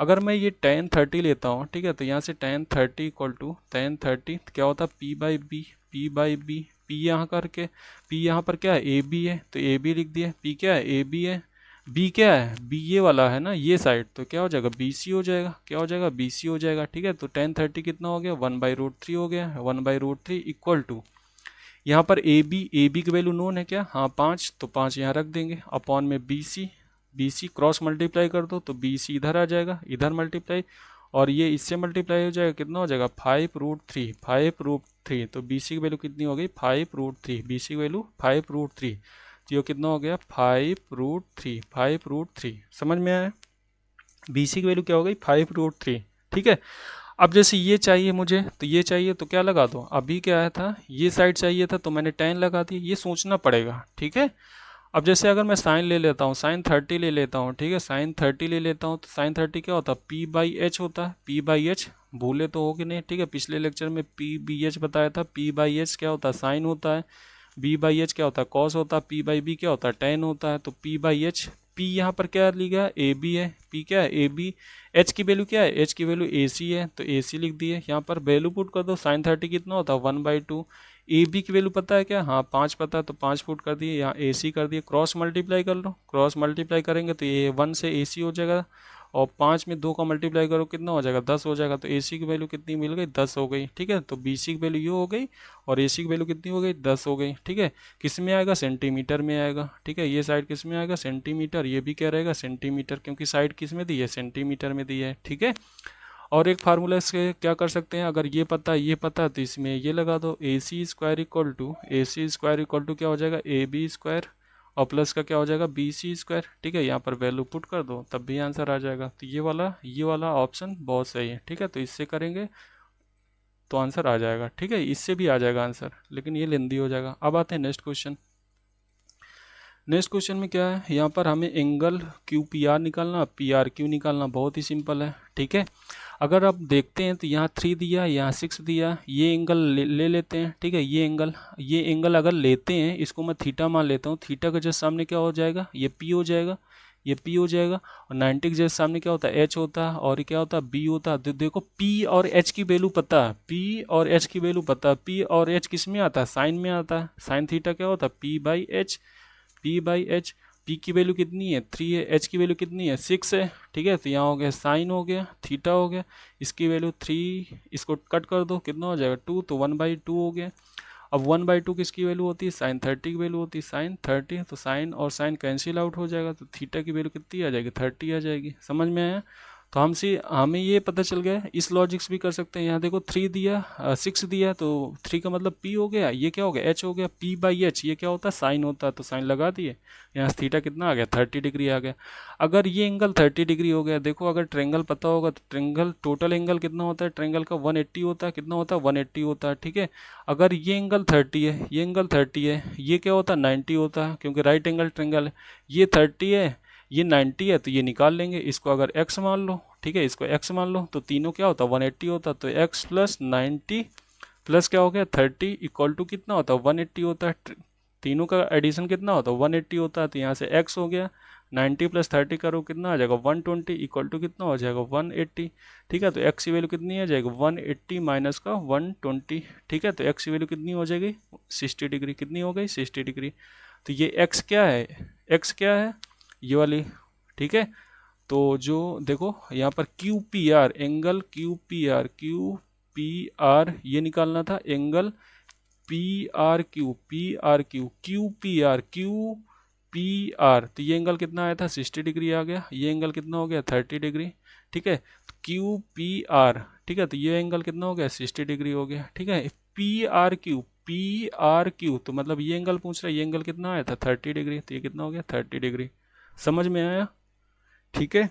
अगर मैं ये टेन 30 लेता हूँ, ठीक है, तो यहाँ से टेन 30 इक्वल टू टेन 30 क्या होता है, P/B, P/B, P यहाँ करके, P यहाँ पर क्या है, AB है, तो AB लिख दिया। P क्या है, AB है। B क्या है, B ये वाला है ना, ये साइड, तो क्या हो जाएगा, BC हो जाएगा। क्या हो जाएगा, BC हो जाएगा। ठीक है, तो टेन 30 कितना हो गया, 1/√3 हो गया। 1/√3 इक्वल टू, यहाँ पर AB की वैल्यू नोन है क्या, हाँ 5, तो 5 यहाँ रख देंगे, अपॉन में BC क्रॉस मल्टीप्लाई कर दो, तो BC इधर आ जाएगा, इधर मल्टीप्लाई, और ये इससे मल्टीप्लाई हो जाएगा, कितना हो जाएगा 5√3, 5√3। तो BC की वैल्यू कितनी हो गई, 5√3, BC की वैल्यू 5√3, तो ये कितना हो गया 5√3, 5√3। समझ में आया, BC की वैल्यू क्या हो गई 5√3। ठीक है, अब जैसे ये चाहिए मुझे, तो ये चाहिए तो क्या लगा दो, अभी क्या आया था, ये साइड चाहिए था तो मैंने 10 लगा दी। ये सोचना पड़ेगा। ठीक है, अब जैसे अगर मैं साइन ले लेता हूँ, साइन 30 ले लेता हूँ, ठीक है, साइन 30 ले लेता हूँ, तो साइन 30 क्या होता है, P/H होता है, P/H भूले तो होगे नहीं। ठीक है, पिछले लेक्चर में P/BH बताया था। P/H क्या होता है, साइन होता है। B/H क्या होता है, कॉस होता है। P/B क्या होता है, टेन होता है। तो P/H, P यहाँ पर क्या लिखा है, AB है। P क्या है, AB। H की वैल्यू क्या है, H की वैल्यू AC है, तो AC लिख दिए। यहाँ पर वैल्यू पुट कर दो, साइन 30 कितना होता है 1/2। AB की वैल्यू पता है क्या, हाँ 5 पता है, तो 5 पुट कर दिए, यहाँ AC कर दिए। क्रॉस मल्टीप्लाई कर लो, क्रॉस मल्टीप्लाई करेंगे तो ये 1 से AC हो जाएगा, और 5 में 2 का मल्टीप्लाई करो कितना हो जाएगा, 10 हो जाएगा। तो AC की वैल्यू कितनी मिल गई, 10 हो गई। ठीक है, तो BC की वैल्यू ये हो गई, और AC की वैल्यू कितनी हो गई, 10 हो गई। ठीक है, किस में आएगा, सेंटीमीटर में आएगा। ठीक है, ये साइड किस में आएगा, सेंटीमीटर। ये भी क्या रहेगा, सेंटीमीटर, क्योंकि साइड किस में दी है, सेंटीमीटर में दी है। ठीक है, और एक फार्मूला से क्या कर सकते हैं, अगर ये पता है, ये पता है, तो इसमें ये लगा दो, AC² इक्वल टू क्या हो जाएगा, AB², और प्लस का क्या हो जाएगा, BC²। ठीक है, यहाँ पर वैल्यू पुट कर दो, तब भी आंसर आ जाएगा। तो ये वाला ऑप्शन बहुत सही है। ठीक है, तो इससे करेंगे तो आंसर आ जाएगा। ठीक है, इससे भी आ जाएगा आंसर, लेकिन ये लेंदी हो जाएगा। अब आते हैं नेक्स्ट क्वेश्चन। नेक्स्ट क्वेश्चन में क्या है, यहाँ पर हमें एंगल QPR निकालना, PRQ निकालना। बहुत ही सिंपल है। ठीक है, अगर आप देखते हैं तो यहाँ 3 दिया, यहाँ 6 दिया, ये एंगल ले लेते हैं। ठीक है, ये एंगल अगर लेते हैं, इसको मैं थीटा मान लेता हूँ। थीटा के जस्ट सामने क्या हो जाएगा, ये P हो जाएगा, ये P हो जाएगा। और 90 के जस्ट सामने क्या होता है, H होता है, और क्या होता है, B होता है। देखो P और H की वैल्यू पता है, P और H की वैल्यू पता है। P और H किस में आता है, साइन में आता है। साइन थीटा क्या होता है, P/H, P/H। P की वैल्यू कितनी है, 3 है। H की वैल्यू कितनी है, 6 है। ठीक है, तो यहाँ हो गया साइन, हो गया थीटा, हो गया इसकी वैल्यू 3, इसको कट कर दो, कितना हो जाएगा 2, तो 1/2 हो गया। अब 1/2 किसकी वैल्यू होती है, साइन 30 की वैल्यू होती है, साइन 30। तो साइन और साइन कैंसिल आउट हो जाएगा, तो थीटा की वैल्यू कितनी आ जाएगी, 30 आ जाएगी। समझ में आया, तो हमें ये पता चल गया। इस लॉजिक्स भी कर सकते हैं। यहाँ देखो 3 दिया, 6 दिया, तो 3 का मतलब P हो गया, ये क्या हो गया, H हो गया। P/H ये क्या होता है, साइन होता है, तो साइन लगा दिए। यहाँ थीटा कितना आ गया, 30 डिग्री आ गया। अगर ये एंगल 30 डिग्री हो गया, देखो अगर ट्रेंगल पता होगा तो ट्रेंगल टोटल एंगल कितना होता है, ट्रेंगल का 180 होता है। कितना होता है, 180 होता है। ठीक है, अगर ये एंगल 30 है, ये एंगल 30 है, ये क्या होता है, 90 होता है, क्योंकि राइट एंगल ट्रेंगल है। ये 30 है, ये 90 है, तो ये निकाल लेंगे। इसको अगर x मान लो, ठीक है, इसको x मान लो, तो तीनों क्या होता है, 180 होता है। तो x + 90 प्लस क्या हो गया 30 इक्वल टू कितना होता है, 180 होता है। तीनों का एडिशन कितना होता है, 180 होता है। तो यहाँ से x हो गया, 90 प्लस 30 करो कितना आ जाएगा 120 इक्वल टू कितना हो जाएगा 180। ठीक है, तो एक्स की वैल्यू कितनी आ जाएगी 180 माइनस का 120। ठीक है, तो एक्स की वैल्यू कितनी हो जाएगी 60 डिग्री। कितनी हो गई 60 डिग्री। तो ये एक्स क्या है, एक्स क्या है ये वाली। ठीक है, तो जो देखो यहाँ पर Q P R angle Q P R ये निकालना था एंगल पी आर क्यू, तो ये एंगल कितना आया था 60 डिग्री आ गया। ये एंगल कितना हो गया 30 डिग्री। ठीक है, क्यू पी आर। ठीक है, तो ये एंगल कितना हो गया 60 डिग्री हो गया। ठीक है, पी आर क्यू तो मतलब ये एंगल पूछ रहा है, ये एंगल कितना आया था 30 डिग्री, तो ये कितना हो गया 30 डिग्री। समझ में आया। ठीक है,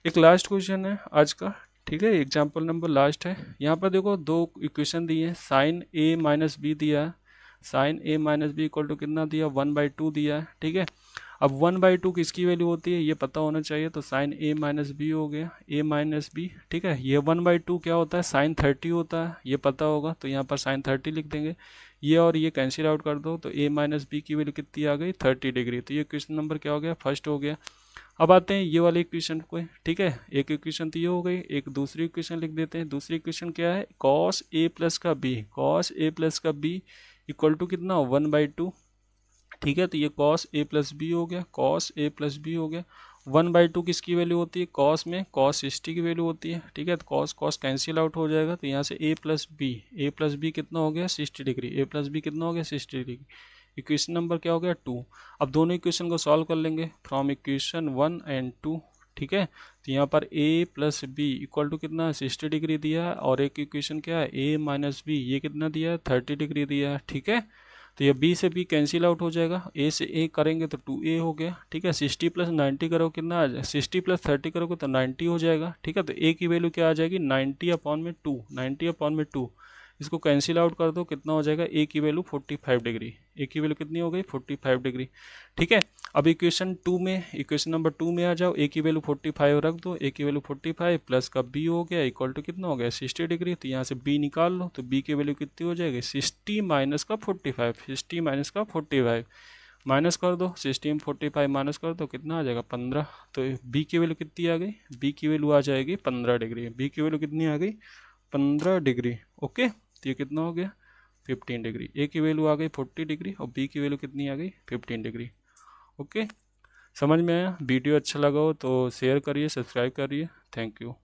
एक लास्ट क्वेश्चन है आज का। ठीक है, एग्जाम्पल नंबर लास्ट है। यहाँ पर देखो दो इक्वेशन दिए हैं, साइन ए माइनस बी दिया है, sine A minus B equal to कितना दिया 1/2 दिया है। ठीक है, अब 1/2 किसकी वैल्यू होती है ये पता होना चाहिए, तो साइन ए माइनस बी हो गया ए माइनस बी। ठीक है, ये 1/2 क्या होता है साइन 30 होता है, ये पता होगा, तो यहाँ पर साइन 30 लिख देंगे। ये और ये कैंसिल आउट कर दो, तो ए माइनस बी की वैल्यू कितनी आ गई 30 डिग्री। तो ये क्वेश्चन नंबर क्या हो गया फर्स्ट हो गया। अब आते हैं ये वाले इक्वेशन को। ठीक है, एक इक्वेशन तो ये हो गई, एक दूसरी इक्वेशन लिख देते हैं। दूसरी इक्वेशन क्या है कॉस ए प्लस का बी इक्वल टू कितना 1/2। ठीक है, तो ये कॉस ए प्लस बी हो गया, कॉस ए प्लस बी हो गया। 1/2 किसकी वैल्यू होती है कॉस में, कॉस 60 की वैल्यू होती है। ठीक है, तो कॉस कॉस कैंसिल आउट हो जाएगा, तो यहाँ से ए प्लस बी कितना हो गया 60 डिग्री, ए प्लस बी कितना हो गया 60 डिग्री। इक्वेशन नंबर क्या हो गया 2। अब दोनों इक्वेशन को सॉल्व कर लेंगे फ्रॉम इक्वेशन 1 एंड 2। ठीक है, तो यहाँ पर a plus B equal to कितना 60 डिग्री दिया है, और एक इक्वेशन क्या है a माइनस बी ये कितना दिया है 30 डिग्री दिया है। ठीक है, तो ये b से b कैंसिल आउट हो जाएगा, a से a करेंगे तो 2a हो गया। ठीक है, 60 प्लस 90 करो कितना आ जाए 60 प्लस 30 करोगे तो 90 हो जाएगा। ठीक है, तो a की वैल्यू क्या आ जाएगी 90/2। इसको कैंसिल आउट कर दो कितना हो जाएगा a की वैल्यू 45 डिग्री। a की वैल्यू कितनी हो गई 45 डिग्री। ठीक है, अब इक्वेशन नंबर 2 में आ जाओ, a की वैल्यू 45 रख दो, a की वैल्यू 45 प्लस का b हो गया इक्वल टू कितना हो गया 60 डिग्री। तो यहाँ से b निकाल लो, तो b की वैल्यू कितनी हो जाएगी 60 माइनस का 45 माइनस कर दो, 60 में 45 माइनस कर दो कितना आ जाएगा 15। तो b की वैल्यू कितनी आ गई, b की वैल्यू आ जाएगी 15 डिग्री। b की वैल्यू कितनी आ गई 15 डिग्री। ओके, तो ये कितना हो गया 15 डिग्री। a की वैल्यू आ गई 40 डिग्री और b की वैल्यू कितनी आ गई 15 डिग्री। ओके, समझ में आया। वीडियो अच्छा लगा हो तो शेयर करिए, सब्सक्राइब करिए। Thank you.